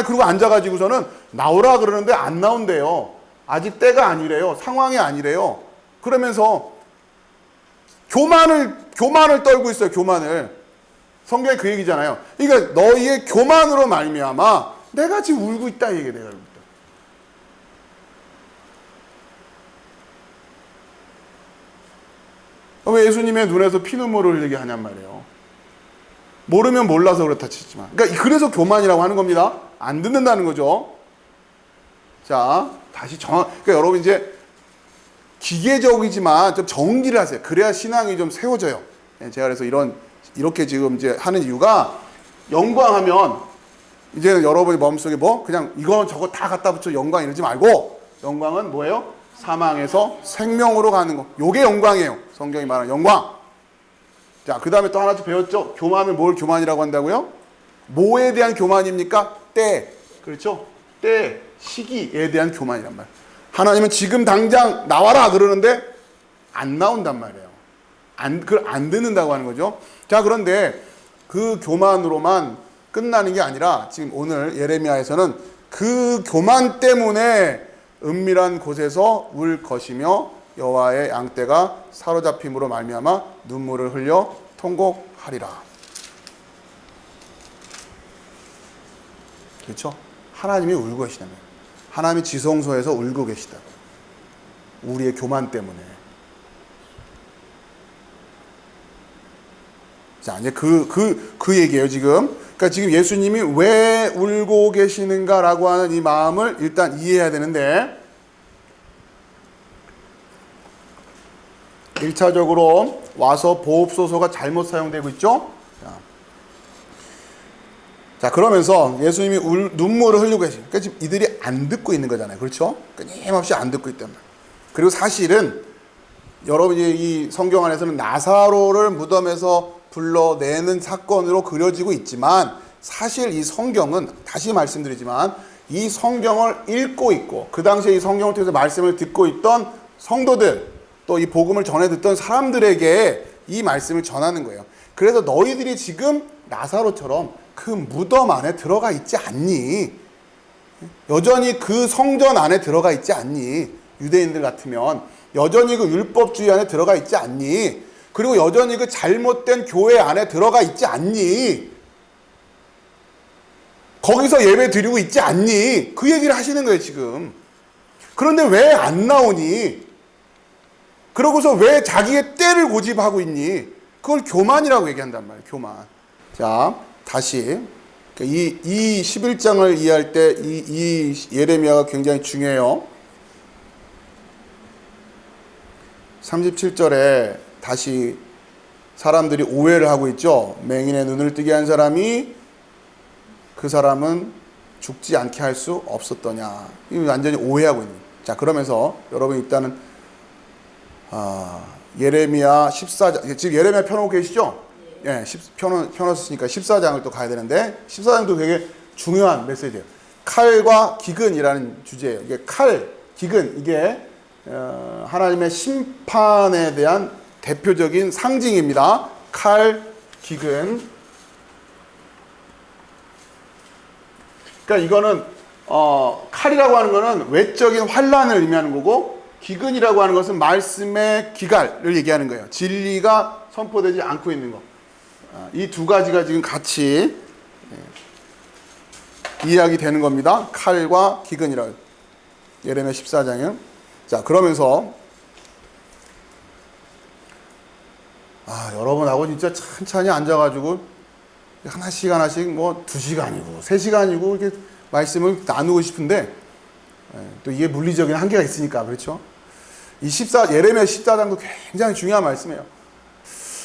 그러고 앉아가지고서는 나오라 그러는데 안 나온대요. 아직 때가 아니래요. 상황이 아니래요. 그러면서 교만을 떨고 있어요. 교만을. 성경에 그 얘기잖아요. 그러니까 너희의 교만으로 말미암아 내가 지금 울고 있다 이 얘기예요. 내가 울고 있다. 왜 예수님의 눈에서 피눈물을 흘리게 하냔 말이에요. 모르면 몰라서 그렇다 치지만. 그러니까 그래서 교만이라고 하는 겁니다. 안 듣는다는 거죠. 자, 다시 그러니까 여러분 이제 기계적이지만 좀 정리를 하세요. 그래야 신앙이 좀 세워져요. 제가 그래서 이렇게 지금 이제 하는 이유가 영광하면 이제는 여러분의 마음속에 그냥 이거 저거 다 갖다 붙여 영광 이러지 말고 영광은 뭐예요? 사망에서 생명으로 가는 거. 요게 영광이에요. 성경이 말하는 영광. 자, 그 다음에 또 하나 배웠죠? 교만을 뭘 교만이라고 한다고요? 뭐에 대한 교만입니까? 때. 그렇죠? 때, 시기에 대한 교만이란 말. 하나님은 지금 당장 나와라 그러는데 안 나온단 말이에요. 그걸 안 듣는다고 하는 거죠. 자, 그런데 그 교만으로만 끝나는 게 아니라 지금 오늘 예레미야에서는 그 교만 때문에 은밀한 곳에서 울 것이며 여호와의 양떼가 사로잡힘으로 말미암아 눈물을 흘려 통곡하리라. 그렇죠? 하나님이 울고 계시다면, 하나님이 지성소에서 울고 계시다. 우리의 교만 때문에. 자, 이제 그 얘기예요, 지금. 그러니까 지금 예수님이 왜 울고 계시는가라고 하는 이 마음을 일단 이해해야 되는데, 1차적으로 와서 보옵소서가 잘못 사용되고 있죠? 자, 그러면서 예수님이 눈물을 흘리고 계시죠. 그러니까 지금 이들이 안 듣고 있는 거잖아요. 그렇죠? 끊임없이 안 듣고 있단 말이에요. 그리고 사실은 여러분이 이 성경 안에서는 나사로를 무덤에서 불러내는 사건으로 그려지고 있지만, 사실 이 성경은, 다시 말씀드리지만, 이 성경을 읽고 있고 그 당시에 이 성경을 통해서 말씀을 듣고 있던 성도들, 또 이 복음을 전해 듣던 사람들에게 이 말씀을 전하는 거예요. 그래서 너희들이 지금 나사로처럼 그 무덤 안에 들어가 있지 않니? 여전히 그 성전 안에 들어가 있지 않니? 유대인들 같으면 여전히 그 율법주의 안에 들어가 있지 않니? 그리고 여전히 그 잘못된 교회 안에 들어가 있지 않니? 거기서 예배 드리고 있지 않니? 그 얘기를 하시는 거예요, 지금. 그런데 왜 안 나오니? 그러고서 왜 자기의 때를 고집하고 있니? 그걸 교만이라고 얘기한단 말이에요, 교만. 자, 다시. 이 11장을 이해할 때 이 예레미야가 굉장히 중요해요. 37절에 다시 사람들이 오해를 하고 있죠. 맹인의 눈을 뜨게 한 사람이 그 사람은 죽지 않게 할 수 없었더냐. 이거 완전히 오해하고 있는. 자, 그러면서 여러분 일단은 예레미야 14장, 지금 예레미야 펴놓고 계시죠? 예, 펴놓았으니까 14장을 또 가야 되는데, 14장도 되게 중요한 메시지예요. 칼과 기근이라는 주제예요. 이게 칼, 기근, 이게 하나님의 심판에 대한 대표적인 상징입니다. 칼, 기근. 그러니까 이거는 칼이라고 하는 거는 외적인 환란을 의미하는 거고, 기근이라고 하는 것은 말씀의 기갈을 얘기하는 거예요. 진리가 선포되지 않고 있는 거. 이 두 가지가 지금 같이 이야기 되는 겁니다. 칼과 기근이라고. 예레미야 14장이요. 자, 그러면서 여러분하고 진짜 천천히 앉아가지고 하나씩 뭐 2시간이고 3시간이고 이렇게 말씀을 나누고 싶은데, 또 이게 물리적인 한계가 있으니까, 그렇죠? 이 예레미야 14장도 굉장히 중요한 말씀이에요.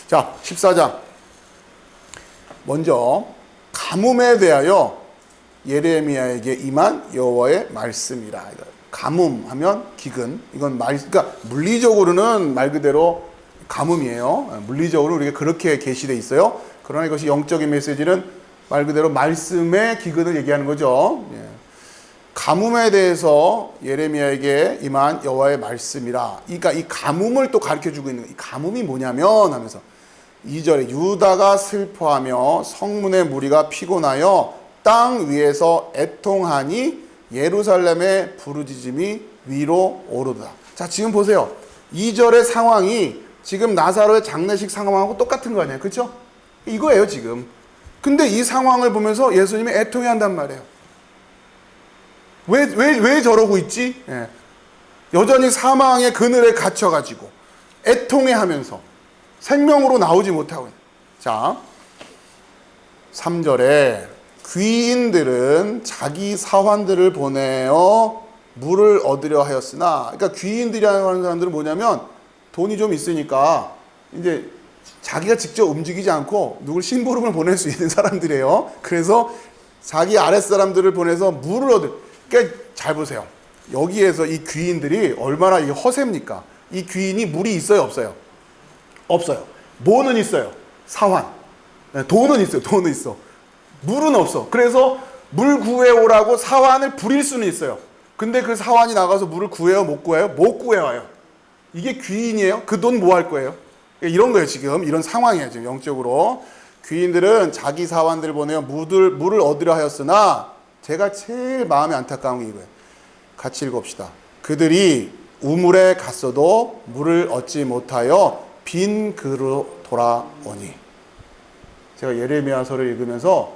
자, 14장. 먼저 가뭄에 대하여 예레미야에게 임한 여호와의 말씀이라. 가뭄하면 기근. 이건 그러니까 물리적으로는 말 그대로 가뭄이에요. 물리적으로 우리가 그렇게 계시돼 있어요. 그러나 이것이 영적인 메시지는 말 그대로 말씀의 기근을 얘기하는 거죠. 예. 가뭄에 대해서 예레미야에게 임한 여호와의 말씀이라. 그러니까 이 가뭄을 또 가르쳐주고 있는 거예요. 이 가뭄이 뭐냐면 하면서 2절에 유다가 슬퍼하며 성문의 무리가 피곤하여 땅 위에서 애통하니 예루살렘의 부르짖음이 위로 오르다. 자, 지금 보세요. 2절의 상황이 지금 나사로의 장례식 상황하고 똑같은 거 아니에요? 그렇죠? 이거예요, 지금. 근데 이 상황을 보면서 예수님이 애통해 한단 말이에요. 왜 저러고 있지? 예. 여전히 사망의 그늘에 갇혀가지고 애통해 하면서 생명으로 나오지 못하고 있는. 자, 3절에 귀인들은 자기 사환들을 보내어 물을 얻으려 하였으나, 그러니까 귀인들이라는 사람들은 뭐냐면 돈이 좀 있으니까 이제 자기가 직접 움직이지 않고 누굴 심부름을 보낼 수 있는 사람들이에요. 그래서 자기 아랫사람들을 보내서 물을 그러니까 잘 보세요. 여기에서 이 귀인들이 얼마나 이 허세입니까? 이 귀인이 물이 있어요, 없어요? 없어요. 뭐는 있어요? 사환. 돈은 있어요. 돈은 있어. 물은 없어. 그래서 물 구해오라고 사환을 부릴 수는 있어요. 근데 그 사환이 나가서 물을 구해요, 못 구해요? 못 구해와요. 이게 귀인이에요? 그 돈 뭐 할 거예요? 이런 거예요, 지금. 이런 상황이에요, 지금 영적으로. 귀인들은 자기 사환들 보내요. 물을 얻으려 하였으나 제가 제일 마음이 안타까운 게 이거예요. 같이 읽읍시다. 그들이 우물에 갔어도 물을 얻지 못하여 빈 그릇으로 돌아오니. 제가 예레미야서를 읽으면서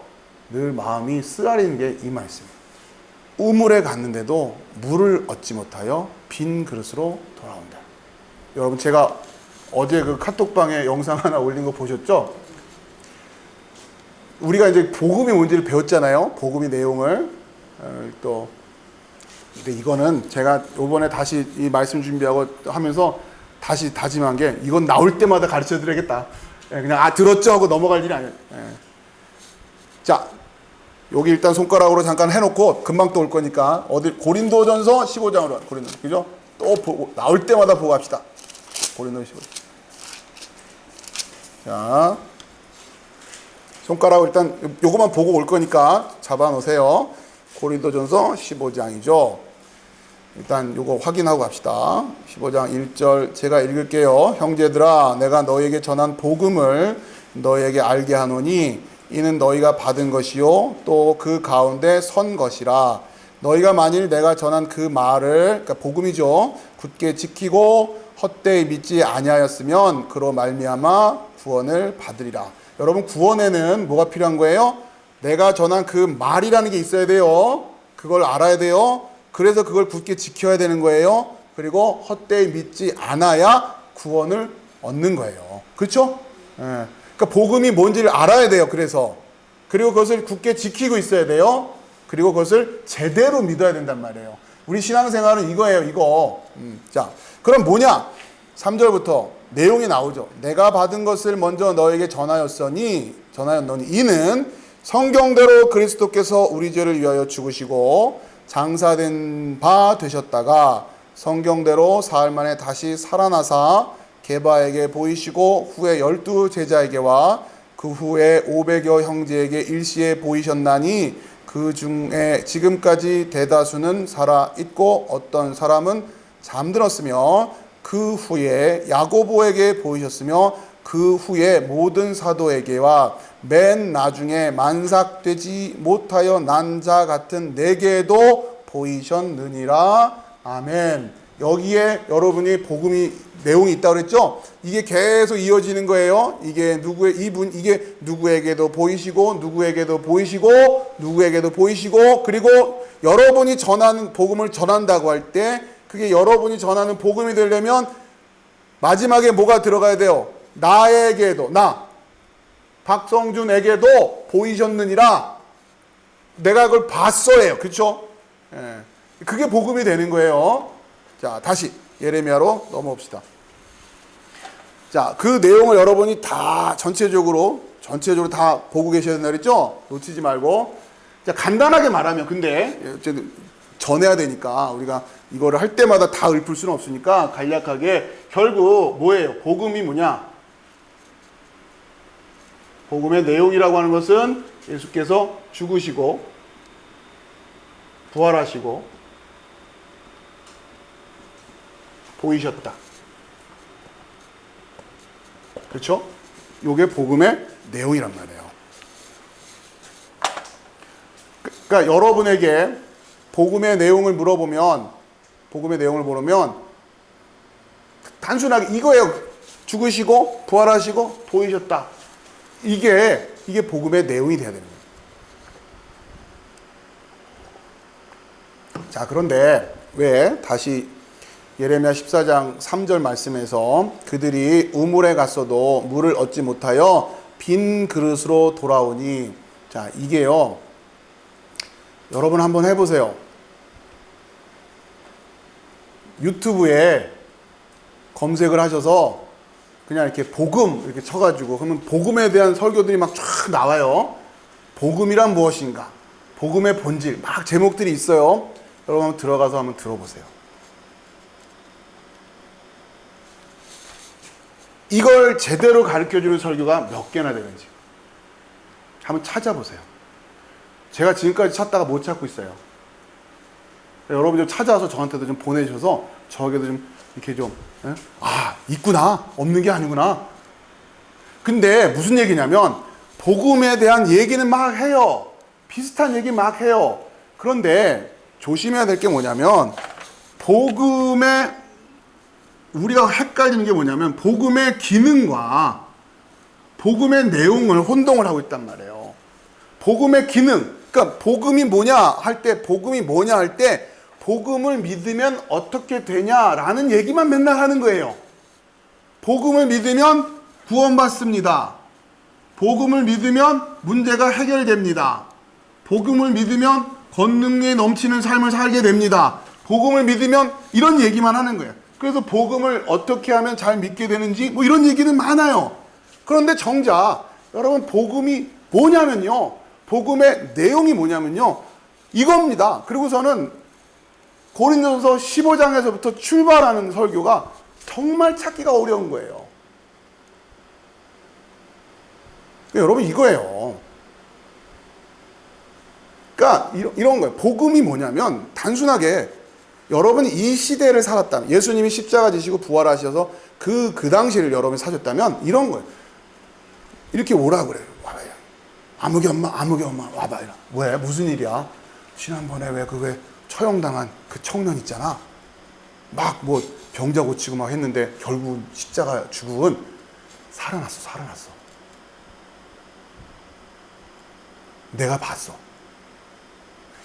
늘 마음이 쓰라리는 게 이 말씀이에요. 우물에 갔는데도 물을 얻지 못하여 빈 그릇으로 돌아온다. 여러분, 제가 어제 그 카톡방에 영상 하나 올린 거 보셨죠? 우리가 이제 복음이 뭔지를 배웠잖아요. 복음의 내용을. 근데 이거는 제가 요번에 다시 이 말씀 준비하고 하면서 다시 다짐한 게, 이건 나올 때마다 가르쳐 드려야겠다. 그냥 들었죠 하고 넘어갈 일이 아니에요. 자, 여기 일단 손가락으로 잠깐 해놓고 금방 또 올 거니까 어디 고린도전서 15장으로 고린도, 그죠? 또 보고 나올 때마다 보고 합시다. 고린도 15장. 자, 손가락으로 일단 요거만 보고 올 거니까 잡아 놓으세요. 고린도전서 15장이죠. 일단 요거 확인하고 갑시다. 15장 1절 제가 읽을게요. 형제들아, 내가 너에게 전한 복음을 너에게 알게 하노니 이는 너희가 받은 것이요 또 그 가운데 선 것이라. 너희가 만일 내가 전한 그 말을, 그러니까 복음이죠, 굳게 지키고 헛되이 믿지 아니하였으면 그로 말미암아 구원을 받으리라. 여러분, 구원에는 뭐가 필요한 거예요? 내가 전한 그 말이라는 게 있어야 돼요. 그걸 알아야 돼요. 그래서 그걸 굳게 지켜야 되는 거예요. 그리고 헛되이 믿지 않아야 구원을 얻는 거예요. 그렇죠? 예. 그러니까 복음이 뭔지를 알아야 돼요. 그리고 그것을 굳게 지키고 있어야 돼요. 그리고 그것을 제대로 믿어야 된단 말이에요. 우리 신앙생활은 이거예요, 이거. 자, 그럼 뭐냐? 3절부터 내용이 나오죠. 내가 받은 것을 먼저 너에게 전하였노니 이는 성경대로 그리스도께서 우리 죄를 위하여 죽으시고 장사된 바 되셨다가 성경대로 사흘 만에 다시 살아나사 게바에게 보이시고 후에 12 제자에게와 그 후에 500여 형제에게 일시에 보이셨나니 그 중에 지금까지 대다수는 살아 있고 어떤 사람은 잠들었으며 그 후에 야고보에게 보이셨으며 그 후에 모든 사도에게와 맨 나중에 만삭되지 못하여 난 자 같은 내게도 보이셨느니라. 아멘. 여기에 여러분이 복음이 내용이 있다고 그랬죠? 이게 계속 이어지는 거예요. 이게 누구에게도 보이시고 누구에게도 보이시고 누구에게도 보이시고, 그리고 여러분이 전하는 복음을 전한다고 할 때 그게 여러분이 전하는 복음이 되려면 마지막에 뭐가 들어가야 돼요? 나에게도, 박성준에게도 보이셨느니라. 내가 그걸 봤어요. 그렇죠? 예. 그게 복음이 되는 거예요. 자, 다시 예레미야로 넘어옵시다. 자, 그 내용을 여러분이 다 전체적으로 다 보고 계셔야 된다 그랬죠? 놓치지 말고. 자, 간단하게 말하면, 근데 어쨌든 전해야 되니까 우리가 이거를 할 때마다 다 읊을 수는 없으니까 간략하게, 결국 뭐예요? 복음이 뭐냐? 복음의 내용이라고 하는 것은 예수께서 죽으시고 부활하시고 보이셨다. 그렇죠? 요게 복음의 내용이란 말이에요. 그러니까 여러분에게 복음의 내용을 물으면 단순하게 이거예요. 죽으시고 부활하시고 보이셨다. 이게 복음의 내용이 돼야 되는 거예요. 자, 그런데 왜 다시 예레미야 14장 3절 말씀에서 그들이 우물에 갔어도 물을 얻지 못하여 빈 그릇으로 돌아오니, 자, 이게요, 여러분 한번 해보세요. 유튜브에 검색을 하셔서 그냥 이렇게 복음 이렇게 쳐가지고, 그러면 복음에 대한 설교들이 막 쫙 나와요. 복음이란 무엇인가? 복음의 본질, 막 제목들이 있어요. 여러분 한번 들어가서 한번 들어보세요. 이걸 제대로 가르쳐주는 설교가 몇 개나 되는지 한번 찾아보세요. 제가 지금까지 찾다가 못 찾고 있어요. 여러분 좀 찾아와서 저한테도 좀 보내주셔서 저에게도 좀 이렇게 좀 있구나, 없는 게 아니구나. 근데 무슨 얘기냐면 복음에 대한 얘기는 막 해요. 비슷한 얘기 막 해요. 그런데 조심해야 될 게 뭐냐면 복음의 우리가 헷갈리는 게 뭐냐면 복음의 기능과 복음의 내용을 혼동을 하고 있단 말이에요. 복음의 기능, 그러니까 복음이 뭐냐 할 때 복음을 믿으면 어떻게 되냐라는 얘기만 맨날 하는 거예요. 복음을 믿으면 구원받습니다. 복음을 믿으면 문제가 해결됩니다. 복음을 믿으면 권능이 넘치는 삶을 살게 됩니다. 복음을 믿으면 이런 얘기만 하는 거예요. 그래서 복음을 어떻게 하면 잘 믿게 되는지 뭐 이런 얘기는 많아요. 그런데 정작 여러분 복음이 뭐냐면요. 복음의 내용이 뭐냐면요. 이겁니다. 그리고서는 고린도서 15장에서부터 출발하는 설교가 정말 찾기가 어려운 거예요. 여러분 이거예요. 그러니까 이런 거예요. 복음이 뭐냐면 단순하게 여러분이 이 시대를 살았다면 예수님이 십자가 지시고 부활하셔서 그 당시를 여러분이 사셨다면 이런 거예요. 이렇게 오라 그래요. 와봐요. 아무개 엄마 와봐. 왜? 무슨 일이야? 지난번에 왜 처형당한 그 청년 있잖아. 막 뭐 병자 고치고 막 했는데 결국 십자가 죽은 살아났어. 내가 봤어.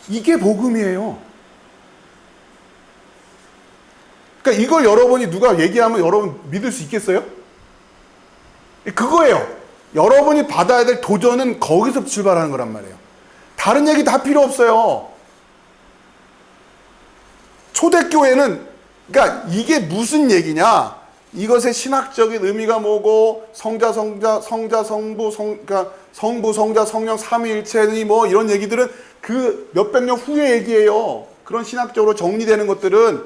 이게 복음이에요. 그러니까 이걸 여러분이 누가 얘기하면 여러분 믿을 수 있겠어요? 그거예요. 여러분이 받아야 될 도전은 거기서 출발하는 거란 말이에요. 다른 얘기 다 필요 없어요. 초대교회는 그러니까 이게 무슨 얘기냐? 이것의 신학적인 의미가 뭐고 성자 성부 그러니까 성부 성자 성령 삼위일체니 뭐 이런 얘기들은 그 몇백 년 후의 얘기예요. 그런 신학적으로 정리되는 것들은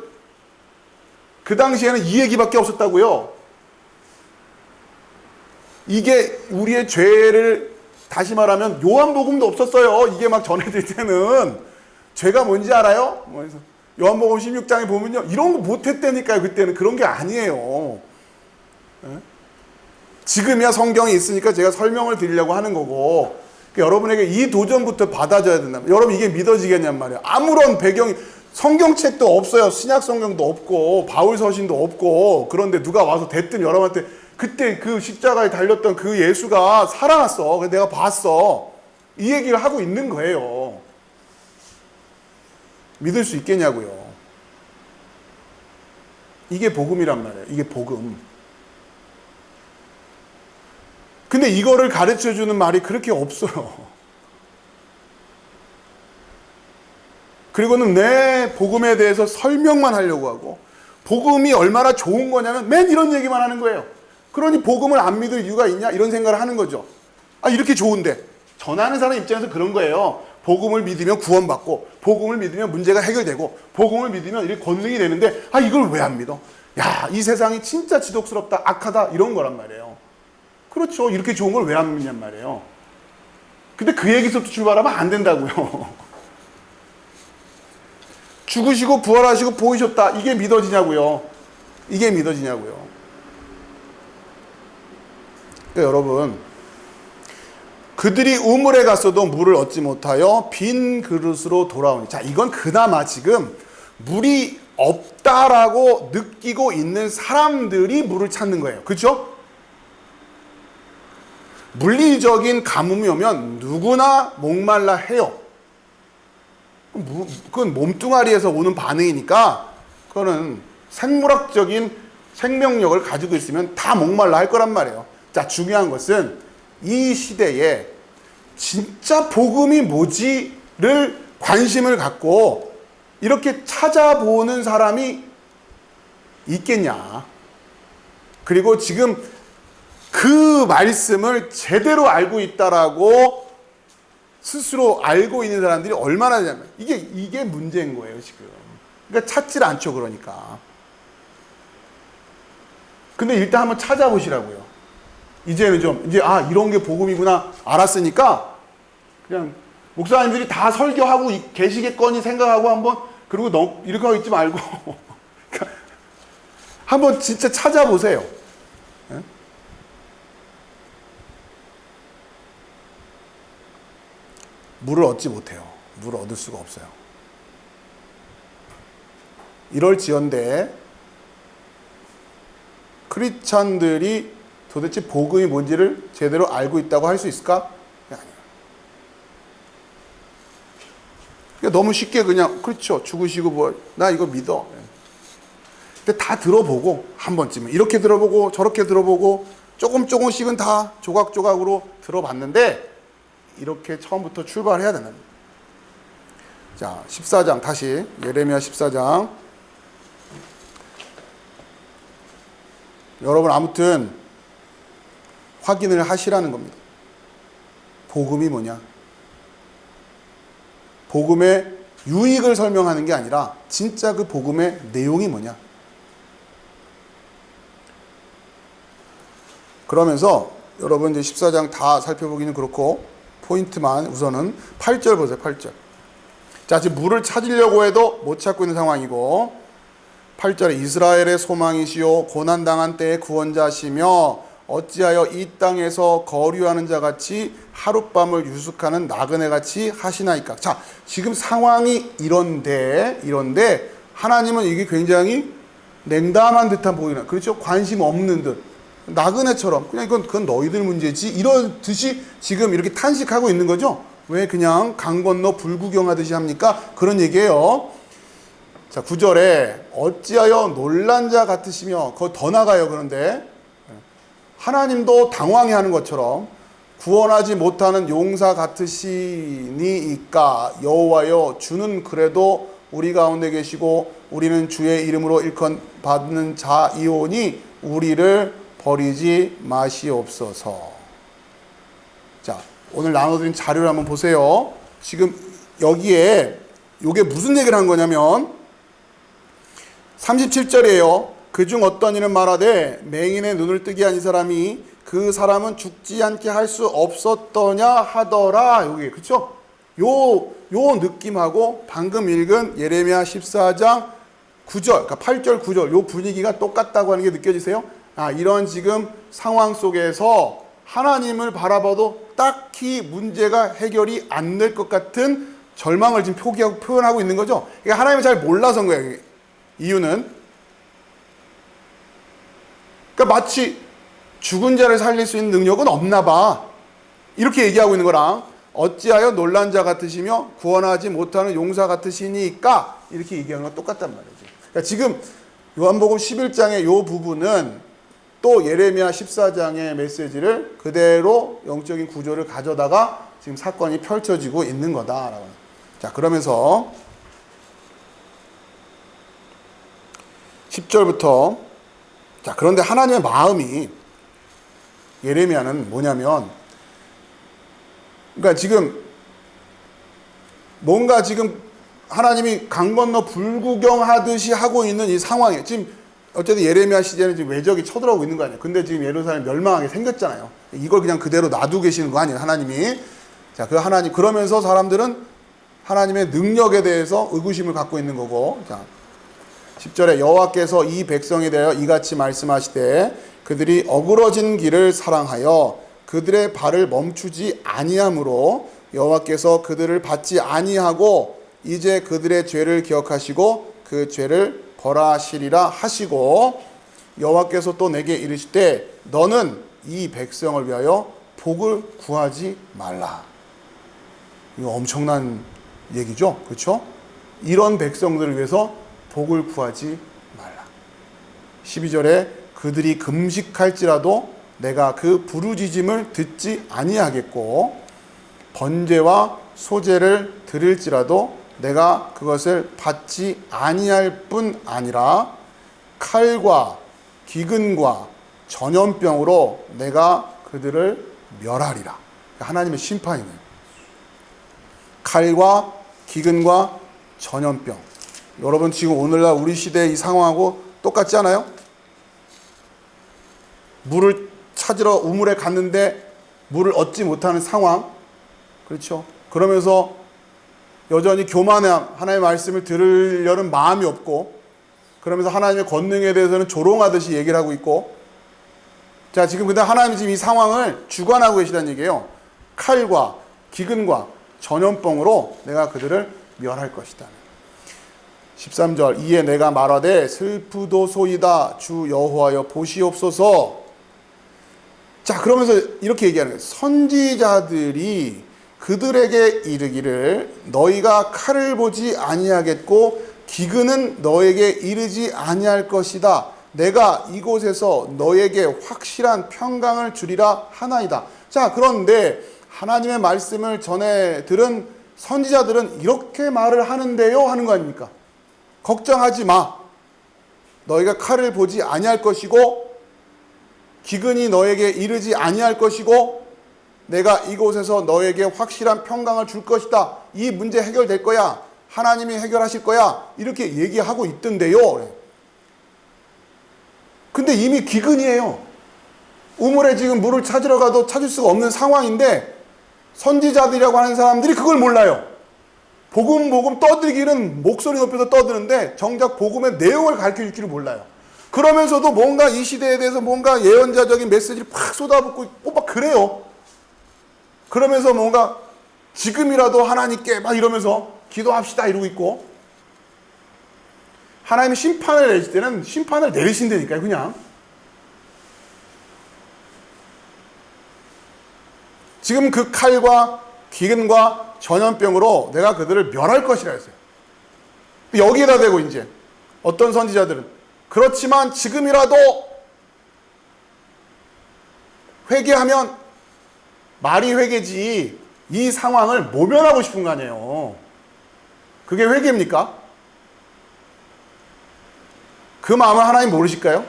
그 당시에는 이 얘기밖에 없었다고요. 이게 우리의 죄를 다시 말하면 요한복음도 없었어요. 이게 막 전해질 때는 죄가 뭔지 알아요? 그래서 요한복음 16장에 보면요. 이런 거 못했다니까요. 그때는 그런 게 아니에요. 지금이야 성경이 있으니까 제가 설명을 드리려고 하는 거고 여러분에게 이 도전부터 받아줘야 된다. 여러분 이게 믿어지겠냔 말이에요. 아무런 배경이 성경책도 없어요. 신약 성경도 없고 바울 서신도 없고 그런데 누가 와서 대뜸 여러분한테 그때 그 십자가에 달렸던 그 예수가 살아났어. 그래서 내가 봤어. 이 얘기를 하고 있는 거예요. 믿을 수 있겠냐고요. 이게 복음이란 말이에요. 이게 복음. 근데 이거를 가르쳐주는 말이 그렇게 없어요. 그리고는 내 복음에 대해서 설명만 하려고 하고 복음이 얼마나 좋은 거냐면 맨 이런 얘기만 하는 거예요. 그러니 복음을 안 믿을 이유가 있냐? 이런 생각을 하는 거죠. 이렇게 좋은데 전하는 사람 입장에서 그런 거예요. 복음을 믿으면 구원받고 복음을 믿으면 문제가 해결되고 복음을 믿으면 이렇게 권능이 되는데 이걸 왜 안 믿어? 야, 이 세상이 진짜 지독스럽다, 악하다 이런 거란 말이에요. 그렇죠. 이렇게 좋은 걸 왜 안 믿냔 말이에요. 근데 그 얘기서부터 출발하면 안 된다고요. 죽으시고 부활하시고 보이셨다. 이게 믿어지냐고요. 이게 믿어지냐고요. 그러니까 여러분 그들이 우물에 갔어도 물을 얻지 못하여 빈 그릇으로 돌아오니. 자, 이건 그나마 지금 물이 없다라고 느끼고 있는 사람들이 물을 찾는 거예요. 그렇죠? 물리적인 가뭄이 오면 누구나 목말라 해요. 그건 몸뚱아리에서 오는 반응이니까 그거는 생물학적인 생명력을 가지고 있으면 다 목말라 할 거란 말이에요. 자, 중요한 것은 이 시대에 진짜 복음이 뭐지를 관심을 갖고 이렇게 찾아보는 사람이 있겠냐. 그리고 지금 그 말씀을 제대로 알고 있다라고 스스로 알고 있는 사람들이 얼마나 되냐면 이게 문제인 거예요 지금. 그러니까 찾질 않죠. 그러니까. 근데 일단 한번 찾아보시라고요. 이제는 좀 이제 이런 게 복음이구나 알았으니까 그냥 목사님들이 다 설교하고 계시겠거니 생각하고 한번 그리고 이렇게 하고 있지 말고 그러니까 한번 진짜 찾아보세요. 예? 물을 얻지 못해요. 물을 얻을 수가 없어요. 이럴지언데 크리스찬들이 도대체 복음이 뭔지를 제대로 알고 있다고 할 수 있을까? 아니에요. 그러니까 너무 쉽게 그냥 그렇죠. 죽으시고 뭐 나 이거 믿어. 근데 다 들어보고 한 번쯤은 이렇게 들어보고 저렇게 들어보고 조금씩은 다 조각조각으로 들어봤는데 이렇게 처음부터 출발해야 되는 거예요. 자, 14장 다시 예레미야 14장. 여러분 아무튼 확인을 하시라는 겁니다. 복음이 뭐냐? 복음의 유익을 설명하는 게 아니라 진짜 그 복음의 내용이 뭐냐? 그러면서 여러분 이제 14장 다 살펴보기는 그렇고 포인트만 우선은 8절 보세요. 8절. 자, 지금 물을 찾으려고 해도 못 찾고 있는 상황이고 8절에 이스라엘의 소망이시요 고난당한 때의 구원자시며 어찌하여 이 땅에서 거류하는 자같이 하룻밤을 유숙하는 나그네같이 하시나이까. 자, 지금 상황이 이런데 하나님은 이게 굉장히 냉담한 듯한 보이는, 그렇죠? 관심 없는 듯, 나그네처럼 그냥 그건 너희들 문제지 이러듯이 지금 이렇게 탄식하고 있는 거죠. 왜 그냥 강 건너 불구경하듯이 합니까? 그런 얘기예요. 자, 9절에 어찌하여 놀란 자 같으시며, 그거 더 나가요. 그런데 하나님도 당황해하는 것처럼 구원하지 못하는 용사 같으시니이까. 여호와여, 주는 그래도 우리 가운데 계시고 우리는 주의 이름으로 일컬 받는 자이오니 우리를 버리지 마시옵소서. 자, 오늘 나눠드린 자료를 한번 보세요. 지금 여기에 이게 무슨 얘기를 한 거냐면 37절이에요. 그중 어떤 이는 말하되 맹인의 눈을 뜨게 한 이 사람이 그 사람은 죽지 않게 할 수 없었더냐 하더라. 여기 그렇죠? 요 느낌하고 방금 읽은 예레미야 14장 9절, 그러니까 8절 9절 요 분위기가 똑같다고 하는 게 느껴지세요? 아, 이런 지금 상황 속에서 하나님을 바라봐도 딱히 문제가 해결이 안 될 것 같은 절망을 지금 표현하고 있는 거죠. 그러니까 하나님을 잘 몰라서인 거예요. 이유는 그러니까 마치 죽은 자를 살릴 수 있는 능력은 없나 봐. 이렇게 얘기하고 있는 거랑 어찌하여 놀란 자 같으시며 구원하지 못하는 용사 같으시니까 이렇게 얘기하는 건 똑같단 말이죠. 그러니까 지금 요한복음 11장의 이 부분은 또 예레미야 14장의 메시지를 그대로 영적인 구조를 가져다가 지금 사건이 펼쳐지고 있는 거다라고. 자, 그러면서 10절부터 자, 그런데 하나님의 마음이 예레미야는 뭐냐면, 그러니까 지금 뭔가 지금 하나님이 강 건너 불구경하듯이 하고 있는 이 상황에 지금 어쨌든 예레미야 시대는 지금 외적이 쳐들어오고 있는 거 아니에요. 근데 지금 예루살렘 멸망하게 생겼잖아요. 이걸 그냥 그대로 놔두고 계시는 거 아니에요, 하나님이. 자, 그 하나님, 그러면서 사람들은 하나님의 능력에 대해서 의구심을 갖고 있는 거고. 자, 10절에 여호와께서 이 백성에 대하여 이같이 말씀하시되 그들이 어그러진 길을 사랑하여 그들의 발을 멈추지 아니하므로 여호와께서 그들을 받지 아니하고 이제 그들의 죄를 기억하시고 그 죄를 벌하시리라 하시고, 여호와께서 또 내게 이르시되 너는 이 백성을 위하여 복을 구하지 말라. 이거 엄청난 얘기죠, 그렇죠? 이런 백성들을 위해서 복을 구하지 말라. 12절에 그들이 금식할지라도 내가 그 부르짖음을 듣지 아니하겠고 번제와 소제를 드릴지라도 내가 그것을 받지 아니할 뿐 아니라 칼과 기근과 전염병으로 내가 그들을 멸하리라. 하나님의 심판이네요. 칼과 기근과 전염병. 여러분 지금 오늘날 우리 시대의 이 상황하고 똑같지 않아요? 물을 찾으러 우물에 갔는데 물을 얻지 못하는 상황. 그렇죠? 그러면서 여전히 교만함, 하나님의 말씀을 들으려는 마음이 없고, 그러면서 하나님의 권능에 대해서는 조롱하듯이 얘기를 하고 있고, 자, 지금 근데 하나님이 지금 이 상황을 주관하고 계시다는 얘기예요. 칼과 기근과 전염병으로 내가 그들을 멸할 것이다. 13절, 이에 내가 말하되 슬프도소이다 주 여호와여 보시옵소서. 자, 그러면서 이렇게 얘기하는 거예요. 선지자들이 그들에게 이르기를 너희가 칼을 보지 아니하겠고 기근은 너에게 이르지 아니할 것이다. 내가 이곳에서 너에게 확실한 평강을 주리라 하나이다. 자, 그런데 하나님의 말씀을 전해 들은 선지자들은 이렇게 말을 하는데요 하는 거 아닙니까? 걱정하지 마. 너희가 칼을 보지 아니할 것이고 기근이 너에게 이르지 아니할 것이고 내가 이곳에서 너에게 확실한 평강을 줄 것이다. 이 문제 해결될 거야. 하나님이 해결하실 거야. 이렇게 얘기하고 있던데요. 근데 이미 기근이에요. 우물에 지금 물을 찾으러 가도 찾을 수가 없는 상황인데 선지자들이라고 하는 사람들이 그걸 몰라요. 복음 떠들기는 목소리 높여서 떠드는데 정작 복음의 내용을 가르쳐 줄지를 몰라요. 그러면서도 뭔가 이 시대에 대해서 뭔가 예언자적인 메시지를 팍 쏟아붓고 막 그래요. 그러면서 뭔가 지금이라도 하나님께 막 이러면서 기도합시다 이러고 있고, 하나님이 심판을 내실 때는 심판을 내리신다니까요. 그냥 지금 그 칼과 기근과 전염병으로 내가 그들을 멸할 것이라 했어요. 여기에다 대고 이제 어떤 선지자들은 그렇지만 지금이라도 회개하면, 말이 회개지 이 상황을 모면하고 싶은 거 아니에요. 그게 회개입니까? 그 마음을 하나님 모르실까요?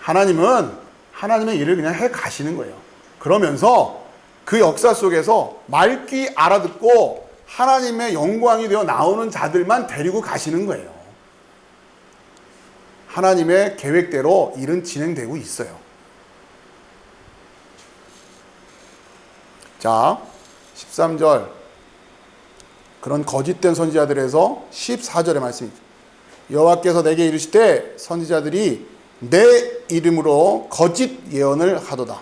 하나님은 하나님의 일을 그냥 해 가시는 거예요. 그러면서 그 역사 속에서 맑기 알아듣고 하나님의 영광이 되어 나오는 자들만 데리고 가시는 거예요. 하나님의 계획대로 일은 진행되고 있어요. 자, 13절, 그런 거짓된 선지자들에서 14절의 말씀입니다. 여호와께서 내게 이르시되 선지자들이 내 이름으로 거짓 예언을 하도다.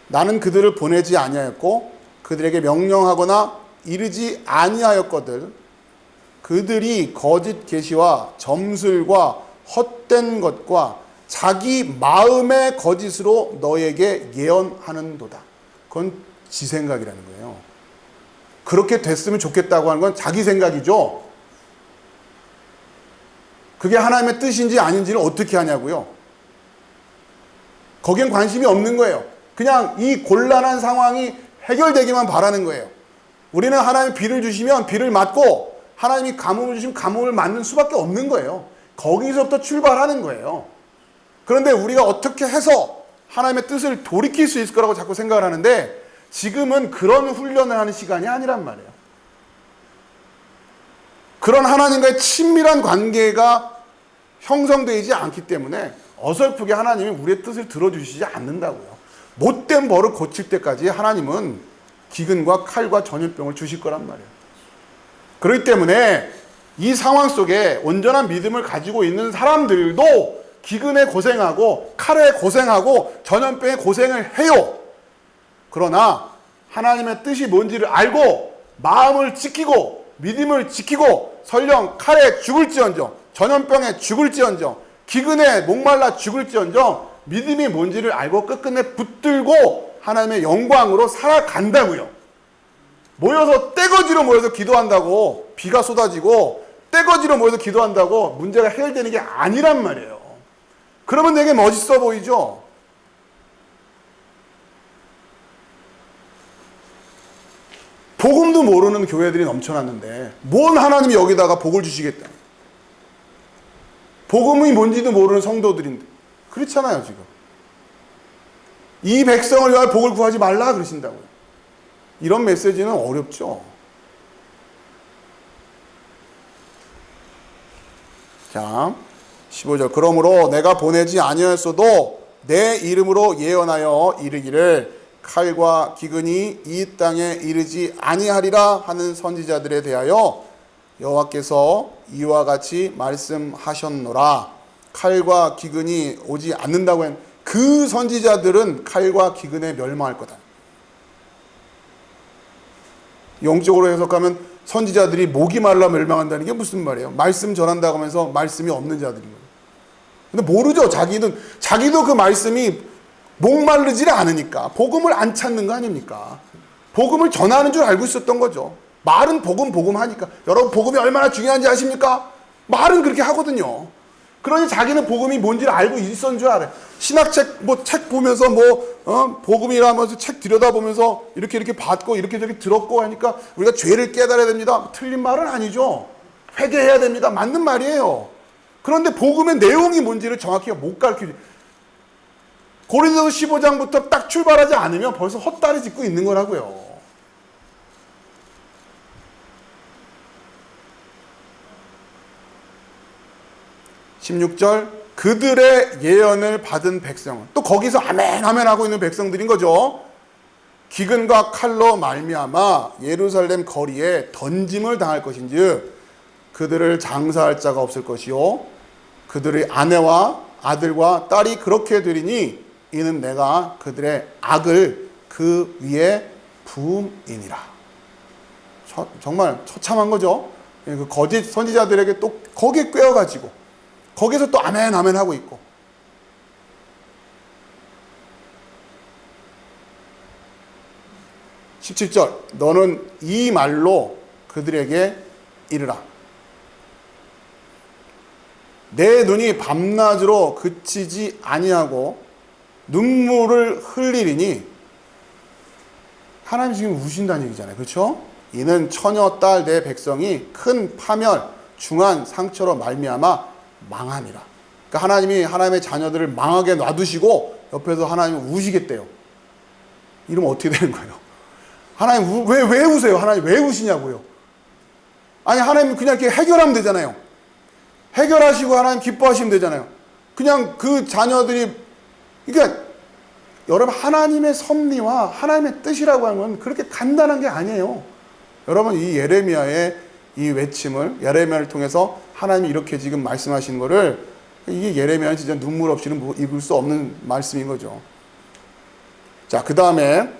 나는 그들을 보내지 아니하였고 그들에게 명령하거나 이르지 아니하였거든. 그들이 거짓 계시와 점술과 헛된 것과 자기 마음의 거짓으로 너에게 예언하는도다. 그건 지 생각이라는 거예요. 그렇게 됐으면 좋겠다고 하는 건 자기 생각이죠. 그게 하나님의 뜻인지 아닌지는 어떻게 하냐고요. 거기엔 관심이 없는 거예요. 그냥 이 곤란한 상황이 해결되기만 바라는 거예요. 우리는 하나님이 비를 주시면 비를 맞고 하나님이 가뭄을 주시면 가뭄을 맞는 수밖에 없는 거예요. 거기서부터 출발하는 거예요. 그런데 우리가 어떻게 해서 하나님의 뜻을 돌이킬 수 있을 거라고 자꾸 생각을 하는데 지금은 그런 훈련을 하는 시간이 아니란 말이에요. 그런 하나님과의 친밀한 관계가 형성되지 않기 때문에 어설프게 하나님이 우리의 뜻을 들어주시지 않는다고요. 못된 벌을 고칠 때까지 하나님은 기근과 칼과 전염병을 주실 거란 말이에요. 그렇기 때문에 이 상황 속에 온전한 믿음을 가지고 있는 사람들도 기근에 고생하고 칼에 고생하고 전염병에 고생을 해요. 그러나 하나님의 뜻이 뭔지를 알고 마음을 지키고 믿음을 지키고 설령 칼에 죽을지언정 전염병에 죽을지언정 기근에 목말라 죽을지언정 믿음이 뭔지를 알고 끝끝내 붙들고 하나님의 영광으로 살아간다고요. 모여서 떼거지로 모여서 기도한다고 비가 쏟아지고 떼거지로 모여서 기도한다고 문제가 해결되는 게 아니란 말이에요. 그러면 되게 멋있어 보이죠? 복음도 모르는 교회들이 넘쳐났는데 뭔 하나님이 여기다가 복을 주시겠다. 복음이 뭔지도 모르는 성도들인데 그렇잖아요. 지금 이 백성을 위하여 복을 구하지 말라 그러신다고요. 이런 메시지는 어렵죠. 자, 15절, 그러므로 내가 보내지 아니하였어도 내 이름으로 예언하여 이르기를 칼과 기근이 이 땅에 이르지 아니하리라 하는 선지자들에 대하여 여호와께서 이와 같이 말씀하셨노라. 칼과 기근이 오지 않는다고 한 그 선지자들은 칼과 기근에 멸망할 거다. 영적으로 해석하면 선지자들이 목이 말라 멸망한다는 게 무슨 말이에요? 말씀 전한다고 하면서 말씀이 없는 자들인 거예요. 근데 모르죠. 자기도 그 말씀이 목마르지 않으니까 복음을 안 찾는 거 아닙니까? 복음을 전하는 줄 알고 있었던 거죠. 말은 복음 하니까. 여러분 복음이 얼마나 중요한지 아십니까? 말은 그렇게 하거든요. 그러니 자기는 복음이 뭔지를 알고 있었는 줄 알아요. 신학책 책 보면서 복음이라면서 책 들여다보면서 이렇게 받고 이렇게 들었고 하니까 우리가 죄를 깨달아야 됩니다. 틀린 말은 아니죠. 회개해야 됩니다. 맞는 말이에요. 그런데 복음의 내용이 뭔지를 정확히 못 가르쳐줘요. 고린도서 15장부터 딱 출발하지 않으면 벌써 헛다리 짚고 있는 거라고요. 16절 그들의 예언을 받은 백성은 또 거기서 아멘 아멘 하고 있는 백성들인 거죠. 기근과 칼로 말미암아 예루살렘 거리에 던짐을 당할 것인즉 그들을 장사할 자가 없을 것이요 그들의 아내와 아들과 딸이 그렇게 되리니 이는 내가 그들의 악을 그 위에 부음이니라. 정말 처참한 거죠. 그 거짓 선지자들에게 또 거기에 꿰어가지고 거기서 또 아멘 아멘 하고 있고. (17절) 너는 이 말로 그들에게 이르라. 내 눈이 밤낮으로 그치지 아니하고 눈물을 흘리리니 하나님 지금 우신다는 얘기잖아요. 그렇죠? 이는 처녀 딸 내 백성이 큰 파멸 중한 상처로 말미암아 망함이라. 그러니까 하나님이 하나님의 자녀들을 망하게 놔두시고 옆에서 하나님은 우시겠대요. 이러면 어떻게 되는 거예요? 하나님 왜 우세요? 하나님 왜 우시냐고요? 아니 하나님 그냥 이렇게 해결하면 되잖아요. 해결하시고 하나님 기뻐하시면 되잖아요. 그냥 그 자녀들이 그러니까 여러분 하나님의 섭리와 하나님의 뜻이라고 하는 건 그렇게 간단한 게 아니에요. 여러분 이 예레미야의 이 외침을 예레미야를 통해서 하나님이 이렇게 지금 말씀하시는 거를 이게 예레미야는 진짜 눈물 없이는 읽을 수 없는 말씀인 거죠. 자, 그 다음에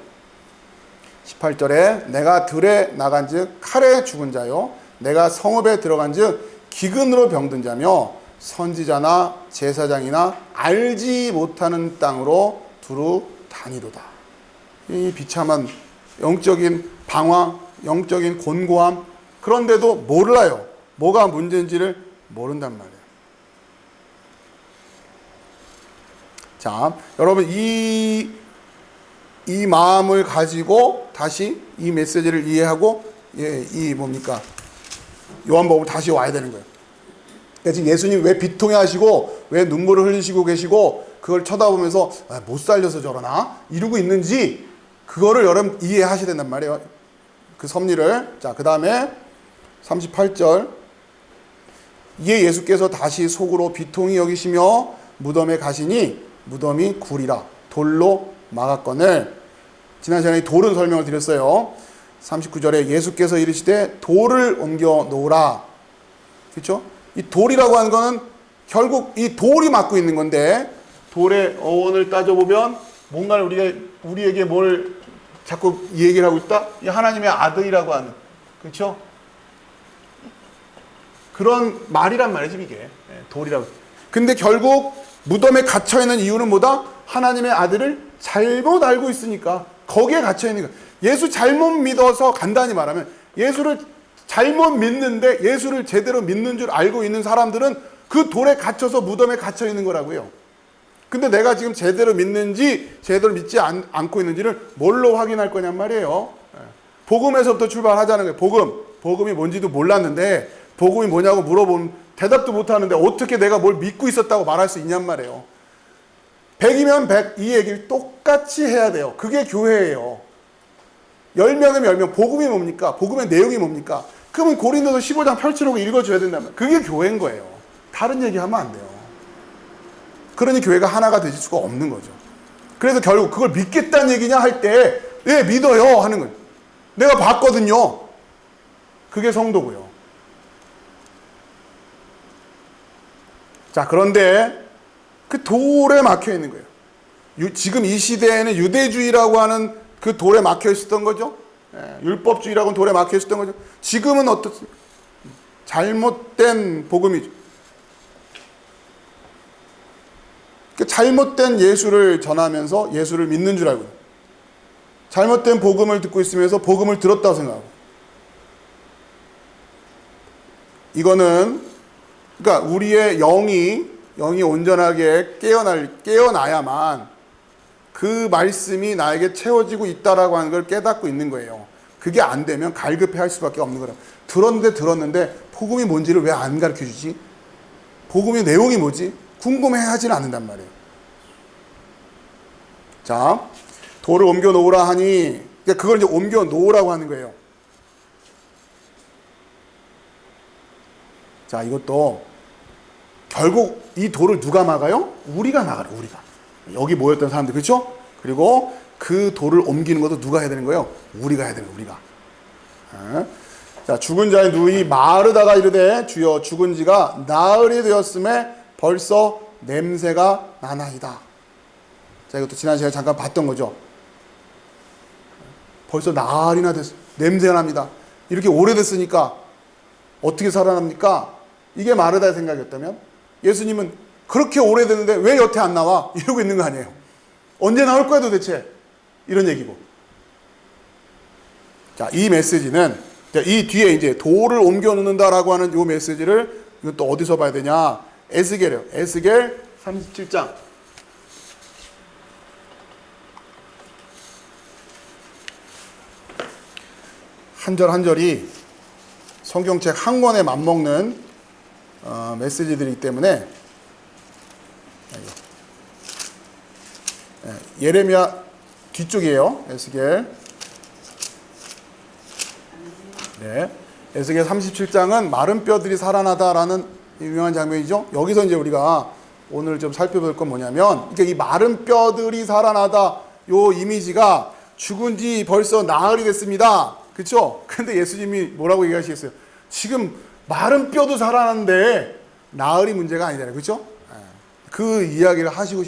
18절에 내가 들에 나간즉 칼에 죽은 자요 내가 성읍에 들어간즉 기근으로 병든 자며 선지자나 제사장이나 알지 못하는 땅으로 두루 다니도다. 이 비참한 영적인 방황, 영적인 곤고함, 그런데도 몰라요. 뭐가 문제인지를 모른단 말이에요. 자, 여러분 이 마음을 가지고 다시 이 메시지를 이해하고 이 뭡니까? 요한복음을 다시 와야 되는 거예요. 그러니까 지금 예수님 왜 비통해 하시고 왜 눈물을 흘리시고 계시고 그걸 쳐다보면서 못 살려서 저러나 이러고 있는지 그거를 여러분 이해하셔야 된단 말이에요. 그 섭리를. 자, 그 다음에 38절 이에 예수께서 다시 속으로 비통히 여기시며 무덤에 가시니 무덤이 굴이라 돌로 막았거늘. 지난 시간에 돌은 설명을 드렸어요. 39절에 예수께서 이르시되 돌을 옮겨 놓으라. 그렇죠? 이 돌이라고 하는 거는 결국 이 돌이 막고 있는 건데 돌의 어원을 따져보면 뭔가 우리에게 뭘 자꾸 이 얘기를 하고 있다? 이 하나님의 아들이라고 하는, 그렇죠? 그런 말이란 말이지 이게 돌이라고. 근데 결국 무덤에 갇혀 있는 이유는 뭐다? 하나님의 아들을 잘못 알고 있으니까 거기에 갇혀 있는 거야. 예수 잘못 믿어서 간단히 말하면 예수를 잘못 믿는데 예수를 제대로 믿는 줄 알고 있는 사람들은 그 돌에 갇혀서 무덤에 갇혀 있는 거라고요. 근데 내가 지금 제대로 믿는지 제대로 믿지 않고 있는지를 뭘로 확인할 거냔 말이에요. 복음에서부터 출발하자는 거예요. 복음이 뭔지도 몰랐는데 복음이 뭐냐고 물어보면 대답도 못하는데 어떻게 내가 뭘 믿고 있었다고 말할 수 있냔 말이에요. 100이면 100 이 얘기를 똑같이 해야 돼요. 그게 교회예요. 10명이면 10명. 복음이 뭡니까? 복음의 내용이 뭡니까? 그러면 고린도서 15장 펼쳐놓고 읽어줘야 된다면 그게 교회인 거예요. 다른 얘기하면 안 돼요. 그러니 교회가 하나가 되실 수가 없는 거죠. 그래서 결국 그걸 믿겠다는 얘기냐 할 때 믿어요 하는 거예요. 내가 봤거든요. 그게 성도고요. 자, 그런데 그 돌에 막혀 있는 거예요. 지금 이 시대에는 유대주의라고 하는 그 돌에 막혀 있었던 거죠. 율법주의라고 하는 돌에 막혀 있었던 거죠. 지금은 어떻습니까? 잘못된 복음이죠. 잘못된 예수를 전하면서 예수를 믿는 줄 알고, 잘못된 복음을 듣고 있으면서 복음을 들었다고 생각하고, 이거는 그러니까 우리의 영이 온전하게 깨어나야만 그 말씀이 나에게 채워지고 있다라고 하는 걸 깨닫고 있는 거예요. 그게 안 되면 갈급해 할 수밖에 없는 거라. 들었는데 복음이 뭔지를 왜 안 가르쳐 주지? 복음의 내용이 뭐지? 궁금해 하지는 않는단 말이에요. 자, 돌을 옮겨 놓으라 하니, 그러니까 그걸 이제 옮겨 놓으라고 하는 거예요. 자, 이것도 결국 이 돌을 누가 막아요? 우리가 막아요. 우리가. 여기 모였던 사람들, 그렇죠? 그리고 그 돌을 옮기는 것도 누가 해야 되는 거예요? 우리가 해야 되는 거예요. 우리가. 자, 죽은 자의 누이 마르다가 이르되 주여 죽은 지가 나흘이 되었음에 벌써 냄새가 나나이다. 자, 이것도 지난 시간에 잠깐 봤던 거죠. 벌써 나흘이나 됐어요. 냄새가 납니다. 이렇게 오래됐으니까 어떻게 살아납니까? 이게 마르다의 생각이었다면 예수님은 그렇게 오래됐는데 왜 여태 안 나와? 이러고 있는 거 아니에요. 언제 나올 거야 도대체? 이런 얘기고. 자, 이 메시지는 이 뒤에 이제 돌을 옮겨 놓는다라고 하는 이 메시지를 이건 또 어디서 봐야 되냐? 에스겔이요. 에스겔 37장. 한 절 한 절이 성경책 한 권에 맞먹는 메시지들이기 때문에 예레미야 뒤쪽이에요. 에스겔. 네. 에스겔 37장은 마른 뼈들이 살아나다라는 유명한 장면이죠. 여기서 이제 우리가 오늘 좀 살펴볼 건 뭐냐면, 그러니까 이 마른 뼈들이 살아나다 요 이미지가 죽은 지 벌써 나흘이 됐습니다. 그렇죠? 근데 예수님이 뭐라고 얘기하시겠어요? 지금 마른 뼈도 살아나는데 나흘이 문제가 아니잖아요. 그렇죠? 그 이야기를 하시고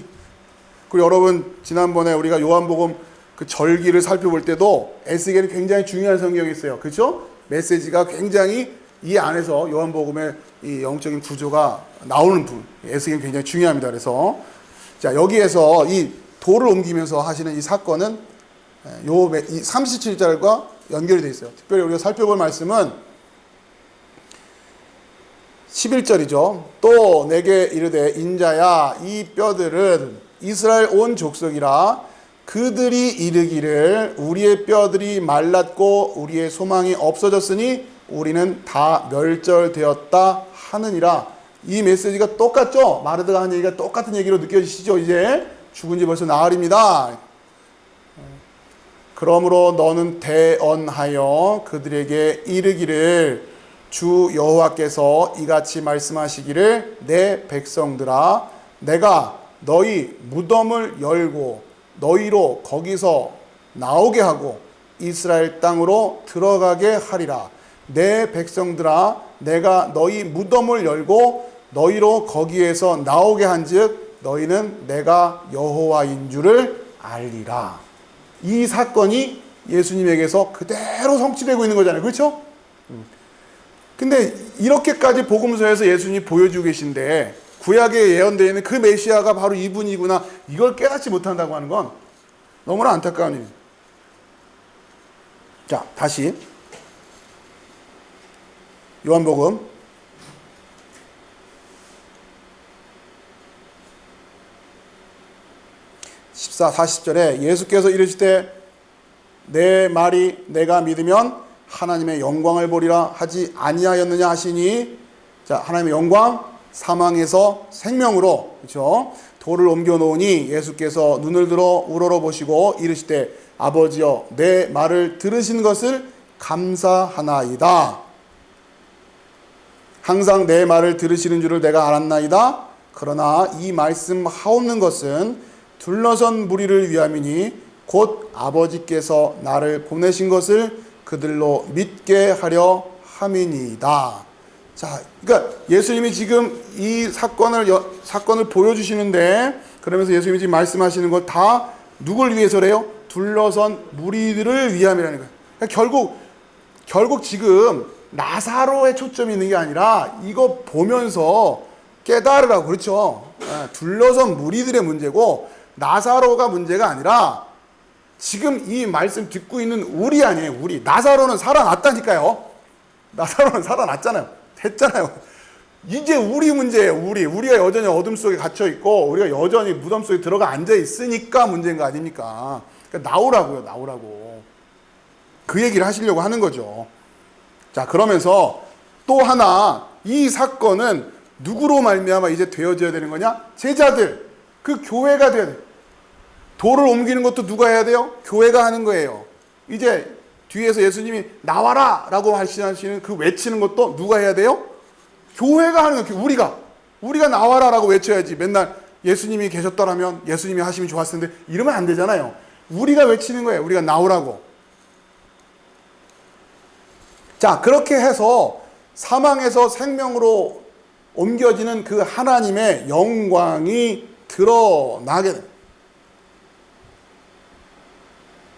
그리고 여러분 지난번에 우리가 요한복음 그 절기를 살펴볼 때도 에스겔이 굉장히 중요한 성경이 있어요. 그렇죠? 메시지가 굉장히 이 안에서 요한복음의 이 영적인 구조가 나오는 부분, 에스겔이 굉장히 중요합니다. 그래서 자, 여기에서 이 돌을 옮기면서 하시는 이 사건은 이 37절과 연결이 되어 있어요. 특별히 우리가 살펴볼 말씀은 11절이죠. 또 내게 이르되 인자야 이 뼈들은 이스라엘 온 족속이라 그들이 이르기를 우리의 뼈들이 말랐고 우리의 소망이 없어졌으니 우리는 다 멸절되었다 하느니라. 이 메시지가 똑같죠? 마르다가 한 얘기가 똑같은 얘기로 느껴지시죠? 이제 죽은 지 벌써 나흘입니다. 그러므로 너는 대언하여 그들에게 이르기를 주 여호와께서 이같이 말씀하시기를 내 백성들아 내가 너희 무덤을 열고 너희로 거기서 나오게 하고 이스라엘 땅으로 들어가게 하리라. 내 백성들아 내가 너희 무덤을 열고 너희로 거기에서 나오게 한즉 너희는 내가 여호와인 줄을 알리라. 이 사건이 예수님에게서 그대로 성취되고 있는 거잖아요. 그렇죠? 근데 이렇게까지 복음서에서 예수님이 보여주고 계신데 구약에 예언되어 있는 그 메시아가 바로 이분이구나, 이걸 깨닫지 못한다고 하는 건 너무나 안타까운 일입니다. 자, 다시 요한복음 14, 40절에 예수께서 이르시되 내 말이 내가 믿으면 하나님의 영광을 보리라 하지 아니하였느냐 하시니, 자, 하나님의 영광, 사망에서 생명으로, 그렇죠? 돌을 옮겨 놓으니 예수께서 눈을 들어 우러러 보시고 이르시되 아버지여 내 말을 들으신 것을 감사하나이다. 항상 내 말을 들으시는 줄을 내가 알았나이다. 그러나 이 말씀 하옵는 것은 둘러선 무리를 위함이니 곧 아버지께서 나를 보내신 것을 그들로 믿게 하려 함이니이다. 자, 그러니까 예수님이 지금 이 사건을 보여주시는데, 그러면서 예수님이 지금 말씀하시는 것 다 누굴 위해서래요? 둘러선 무리들을 위함이라는 거예요. 그러니까 결국 지금 나사로의 초점이 있는 게 아니라 이거 보면서 깨달으라고. 그렇죠? 둘러선 무리들의 문제고 나사로가 문제가 아니라 지금 이 말씀 듣고 있는 우리 아니에요. 우리. 나사로는 살아났다니까요. 나사로는 살아났잖아요. 됐잖아요. 이제 우리 문제예요. 우리가 여전히 어둠 속에 갇혀 있고 우리가 여전히 무덤 속에 들어가 앉아 있으니까 문제인 거 아닙니까? 그러니까 나오라고. 그 얘기를 하시려고 하는 거죠. 자, 그러면서 또 하나, 이 사건은 누구로 말미암아 이제 되어져야 되는 거냐? 제자들, 그 교회가 돼야 돼. 돌을 옮기는 것도 누가 해야 돼요? 교회가 하는 거예요. 이제 뒤에서 예수님이 나와라 라고 하시는 그 외치는 것도 누가 해야 돼요? 교회가 하는 거예요. 우리가 나와라 라고 외쳐야지. 맨날 예수님이 계셨더라면, 예수님이 하시면 좋았을 텐데 이러면 안 되잖아요. 우리가 외치는 거예요. 우리가 나오라고. 자, 그렇게 해서 사망에서 생명으로 옮겨지는 그 하나님의 영광이 드러나게 됩니다.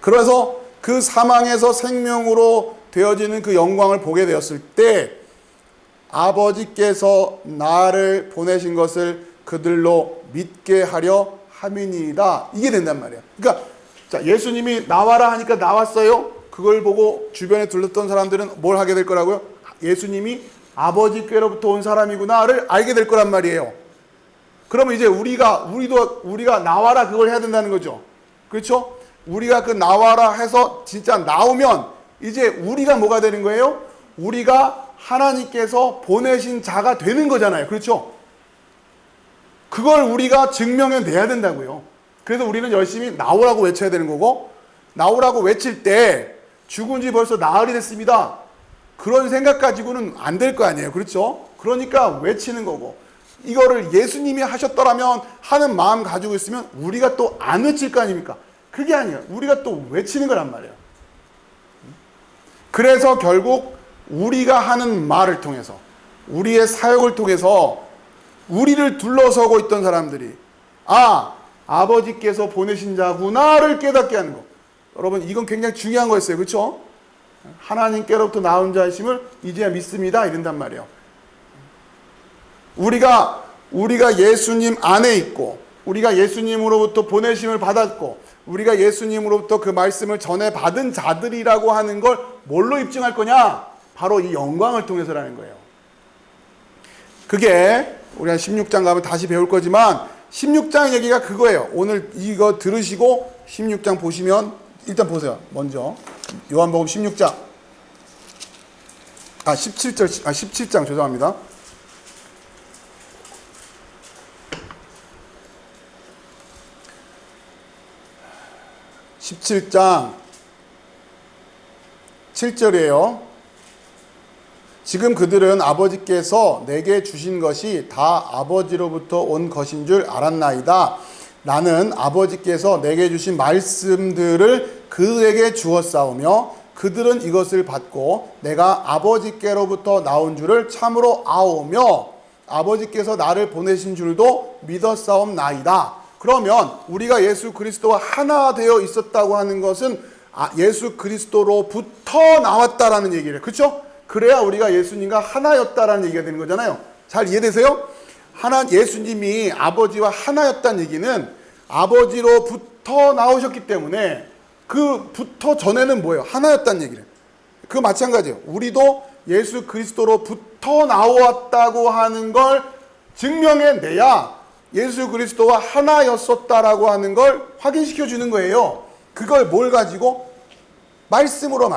그래서 그 사망에서 생명으로 되어지는 그 영광을 보게 되었을 때 아버지께서 나를 보내신 것을 그들로 믿게 하려 함이니이다. 이게 된단 말이에요. 그러니까 자, 예수님이 나와라 하니까 나왔어요. 그걸 보고 주변에 둘렀던 사람들은 뭘 하게 될 거라고요? 예수님이 아버지께로부터 온 사람이구나를 알게 될 거란 말이에요. 그러면 이제 우리가 나와라 그걸 해야 된다는 거죠. 그렇죠? 우리가 그 나와라 해서 진짜 나오면 이제 우리가 뭐가 되는 거예요? 우리가 하나님께서 보내신 자가 되는 거잖아요. 그렇죠? 그걸 우리가 증명해내야 된다고요. 그래서 우리는 열심히 나오라고 외쳐야 되는 거고, 나오라고 외칠 때 죽은 지 벌써 나흘이 됐습니다. 그런 생각 가지고는 안 될 거 아니에요. 그렇죠? 그러니까 외치는 거고, 이거를 예수님이 하셨더라면 하는 마음 가지고 있으면 우리가 또 안 외칠 거 아닙니까? 그게 아니에요. 우리가 또 외치는 거란 말이에요. 그래서 결국 우리가 하는 말을 통해서, 우리의 사역을 통해서 우리를 둘러서고 있던 사람들이 아버지께서 보내신 자구나를 깨닫게 하는 거. 여러분, 이건 굉장히 중요한 거였어요. 그렇죠? 하나님께로부터 나온 자이심을 이제야 믿습니다. 이런단 말이에요. 우리가 예수님 안에 있고, 우리가 예수님으로부터 보내심을 받았고, 우리가 예수님으로부터 그 말씀을 전해 받은 자들이라고 하는 걸 뭘로 입증할 거냐? 바로 이 영광을 통해서라는 거예요. 그게 우리가 16장 가면 다시 배울 거지만 16장 얘기가 그거예요. 오늘 이거 들으시고 16장 보시면 일단 보세요. 먼저 요한복음 16장 17장 죄송합니다. 17장 7절이에요. 지금 그들은 아버지께서 내게 주신 것이 다 아버지로부터 온 것인 줄 알았나이다. 나는 아버지께서 내게 주신 말씀들을 그에게 주었사오며 그들은 이것을 받고 내가 아버지께로부터 나온 줄을 참으로 아오며 아버지께서 나를 보내신 줄도 믿었사옵나이다. 그러면 우리가 예수 그리스도와 하나 되어 있었다고 하는 것은 예수 그리스도로부터 나왔다라는 얘기를, 그렇죠? 그래야 우리가 예수님과 하나였다라는 얘기가 되는 거잖아요. 잘 이해되세요? 예수님이 아버지와 하나였다는 얘기는 아버지로부터 나오셨기 때문에 그 부터 전에는 뭐예요? 하나였다는 얘기를. 그 마찬가지예요. 우리도 예수 그리스도로부터 나왔다고 하는 걸 증명해내야 예수 그리스도와 하나였었다라고 하는 걸 확인시켜 주는 거예요. 그걸 뭘 가지고? 말씀으로.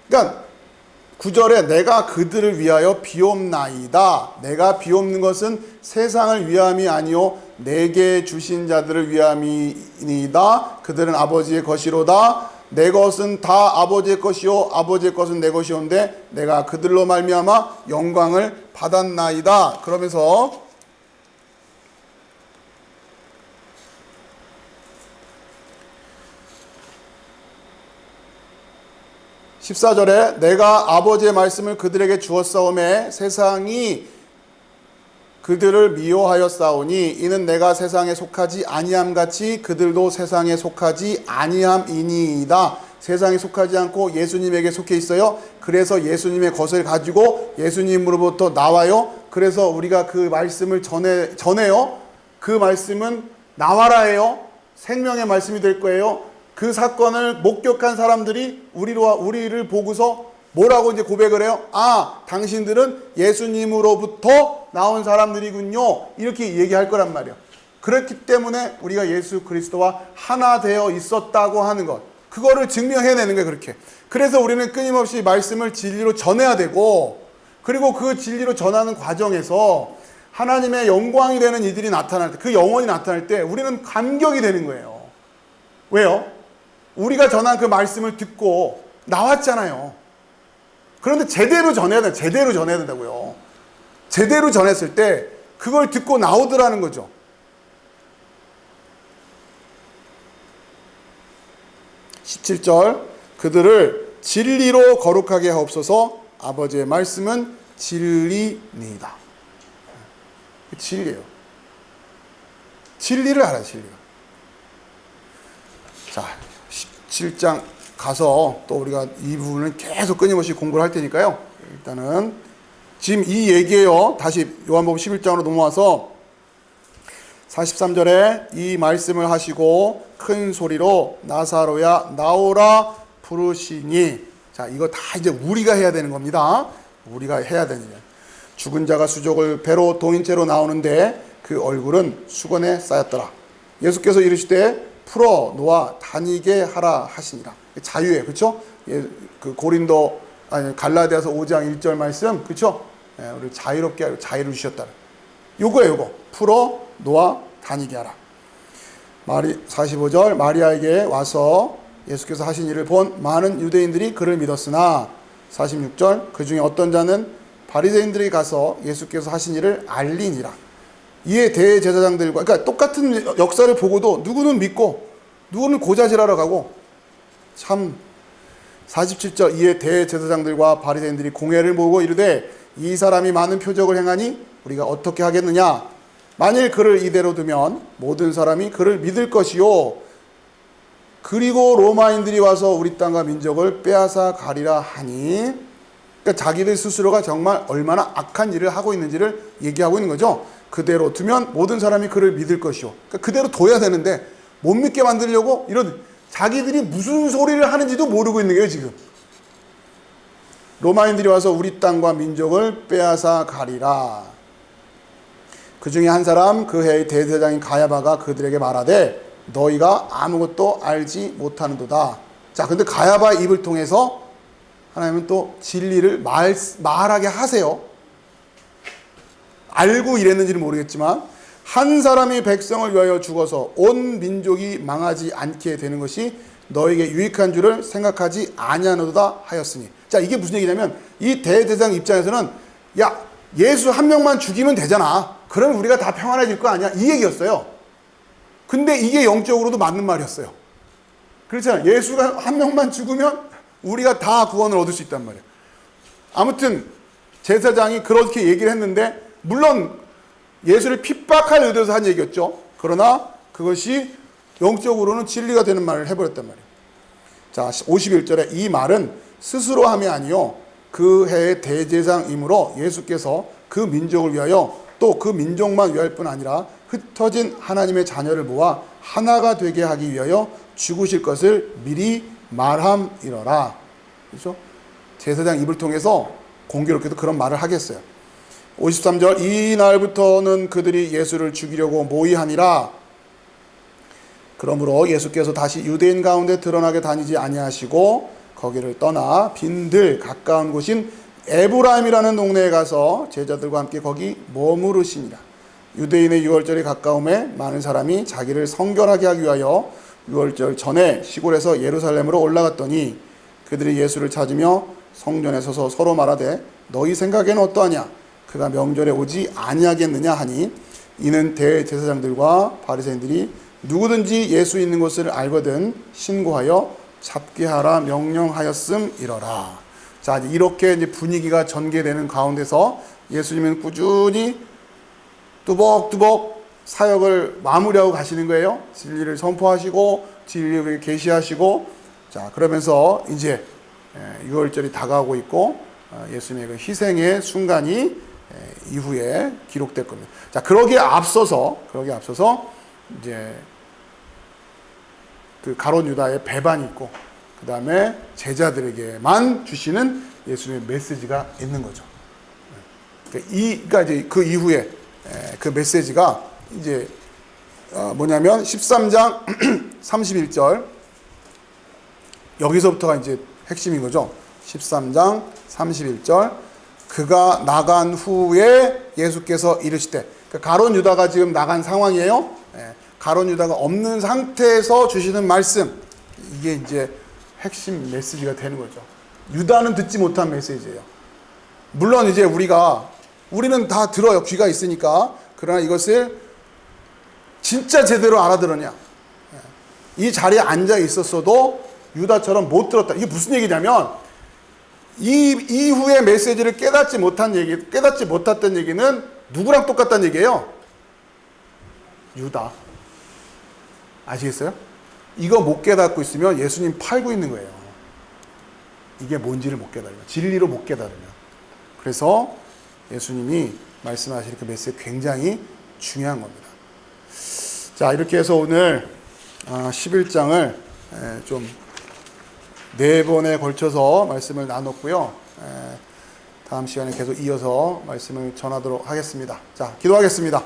그러니까 9절에 내가 그들을 위하여 비옵나이다. 내가 비옵는 것은 세상을 위함이 아니요 내게 주신 자들을 위함이니이다. 그들은 아버지의 것이로다. 내 것은 다 아버지의 것이요 아버지의 것은 내 것이온데 내가 그들로 말미암아 영광을 받았나이다. 그러면서 14절에 내가 아버지의 말씀을 그들에게 주었사오매 세상이 그들을 미워하였사오니 이는 내가 세상에 속하지 아니함같이 그들도 세상에 속하지 아니함이니이다. 세상에 속하지 않고 예수님에게 속해 있어요. 그래서 예수님의 것을 가지고 예수님으로부터 나와요. 그래서 우리가 그 말씀을 전해요. 그 말씀은 나와라예요. 생명의 말씀이 될 거예요. 그 사건을 목격한 사람들이 우리를 보고서 뭐라고 이제 고백을 해요? 아, 당신들은 예수님으로부터 나온 사람들이군요. 이렇게 얘기할 거란 말이에요. 그렇기 때문에 우리가 예수 그리스도와 하나 되어 있었다고 하는 것. 그거를 증명해내는 거예요, 그렇게. 그래서 우리는 끊임없이 말씀을 진리로 전해야 되고, 그리고 그 진리로 전하는 과정에서 하나님의 영광이 되는 이들이 나타날 때, 그 영혼이 나타날 때 우리는 감격이 되는 거예요. 왜요? 우리가 전한 그 말씀을 듣고 나왔잖아요. 그런데 제대로 전해야 돼. 제대로 전해야 된다고요. 제대로 전했을 때 그걸 듣고 나오더라는 거죠. (17절) 그들을 진리로 거룩하게 하옵소서. 아버지의 말씀은 진리니이다. 진리예요. 진리를 알아요. 진리가. 자, 17장 가서 또 우리가 이 부분을 계속 끊임없이 공부를 할 테니까요. 일단은 지금 이 얘기예요. 다시 요한복음 11장으로 넘어와서 43절에 이 말씀을 하시고 큰 소리로 나사로야 나오라 부르시니. 자, 이거 다 이제 우리가 해야 되는 겁니다. 우리가 해야 되는 일. 죽은 자가 수족을 배로 동인 채로 나오는데 그 얼굴은 수건에 쌓였더라. 예수께서 이르시되 풀어 놓아 다니게 하라 하시니라. 자유예요. 그렇죠? 그 고린도 아니 갈라디아서 5장 1절 말씀. 그렇죠? 예, 우리 자유롭게 하고 자유를 주셨다. 요거예요, 요거. 풀어 놓아 다니게 하라. 45절 마리아에게 와서 예수께서 하신 일을 본 많은 유대인들이 그를 믿었으나 46절 그 중에 어떤 자는 바리새인들이 가서 예수께서 하신 일을 알리니라. 이에 대제사장들과 그러니까 똑같은 역사를 보고도 누구는 믿고 누구는 고자질하러 가고 참 47절 이에 대제사장들과 바리새인들이 공회를 모으고 이르되 이 사람이 많은 표적을 행하니 우리가 어떻게 하겠느냐. 만일 그를 이대로 두면 모든 사람이 그를 믿을 것이요 그리고 로마인들이 와서 우리 땅과 민족을 빼앗아 가리라 하니. 그러니까 자기들 스스로가 정말 얼마나 악한 일을 하고 있는지를 얘기하고 있는 거죠. 그대로 두면 모든 사람이 그를 믿을 것이요. 그러니까 그대로 둬야 되는데 못 믿게 만들려고 이런 자기들이 무슨 소리를 하는지도 모르고 있는 거예요, 지금. 로마인들이 와서 우리 땅과 민족을 빼앗아 가리라. 그 중에 한 사람 그 해의 대제사장인 가야바가 그들에게 말하되 너희가 아무것도 알지 못하는도다. 자, 근데 가야바의 입을 통해서 하나님은 또 진리를 말하게 하세요. 알고 이랬는지는 모르겠지만 한 사람이 백성을 위하여 죽어서 온 민족이 망하지 않게 되는 것이 너에게 유익한 줄을 생각하지 아니하노다 하였으니. 자, 이게 무슨 얘기냐면 이 대제사장 입장에서는 야, 예수 한 명만 죽이면 되잖아. 그러면 우리가 다 평안해질 거 아니야. 이 얘기였어요. 근데 이게 영적으로도 맞는 말이었어요. 그렇잖아요. 예수가 한 명만 죽으면 우리가 다 구원을 얻을 수 있단 말이에요. 아무튼 제사장이 그렇게 얘기를 했는데 물론 예수를 핍박할 의도에서 한 얘기였죠. 그러나 그것이 영적으로는 진리가 되는 말을 해버렸단 말이에요. 자, 51절에 이 말은 스스로 함이 아니요 그 해의 대제사장이므로 예수께서 그 민족을 위하여 또 그 민족만 위할 뿐 아니라 흩어진 하나님의 자녀를 모아 하나가 되게 하기 위하여 죽으실 것을 미리 말함이러라. 그렇죠? 제사장 입을 통해서 공교롭게도 그런 말을 하겠어요. 53절 이 날부터는 그들이 예수를 죽이려고 모의하니라. 그러므로 예수께서 다시 유대인 가운데 드러나게 다니지 아니하시고 거기를 떠나 빈들 가까운 곳인 에브라임이라는 동네에 가서 제자들과 함께 거기 머무르시니라. 유대인의 유월절이 가까움에 많은 사람이 자기를 성결하게 하기 위하여 유월절 전에 시골에서 예루살렘으로 올라갔더니 그들이 예수를 찾으며 성전에 서서 서로 말하되 너희 생각에는 어떠하냐 그가 명절에 오지 아니하겠느냐 하니 이는 대제사장들과 바리새인들이 누구든지 예수 있는 것을 알거든 신고하여 잡게 하라 명령하였음이러라. 자, 이렇게 이제 분위기가 전개되는 가운데서 예수님은 꾸준히 뚜벅뚜벅 사역을 마무리하고 가시는 거예요. 진리를 선포하시고 진리를 계시하시고, 자, 그러면서 이제 6월절이 다가오고 있고 예수님의 그 희생의 순간이 이후에 기록될 겁니다. 자, 그러기에 앞서서 이제 그 가룟 유다의 배반이 있고, 그 다음에 제자들에게만 주시는 예수님의 메시지가 있는 거죠. 그러니까 이제 그 이후에 그 메시지가 이제 뭐냐면 13장 31절, 여기서부터가 이제 핵심인 거죠. 13장 31절, 그가 나간 후에 예수께서 이르시되, 그러니까 가룟 유다가 지금 나간 상황이에요. 가룟 유다가 없는 상태에서 주시는 말씀, 이게 이제 핵심 메시지가 되는 거죠. 유다는 듣지 못한 메시지예요. 물론 이제 우리는 다 들어요. 귀가 있으니까. 그러나 이것을 진짜 제대로 알아들었냐? 이 자리에 앉아 있었어도 유다처럼 못 들었다. 이게 무슨 얘기냐면, 이 이후의 메시지를 깨닫지 못했던 얘기는 누구랑 똑같다는 얘기예요? 유다. 아시겠어요? 이거 못 깨닫고 있으면 예수님 팔고 있는 거예요. 이게 뭔지를 못 깨달으면, 진리로 못 깨달으면. 그래서 예수님이 말씀하신 그 메시지 굉장히 중요한 겁니다. 자, 이렇게 해서 오늘 11장을 좀 4번에 걸쳐서 말씀을 나눴고요. 다음 시간에 계속 이어서 말씀을 전하도록 하겠습니다. 자, 기도하겠습니다.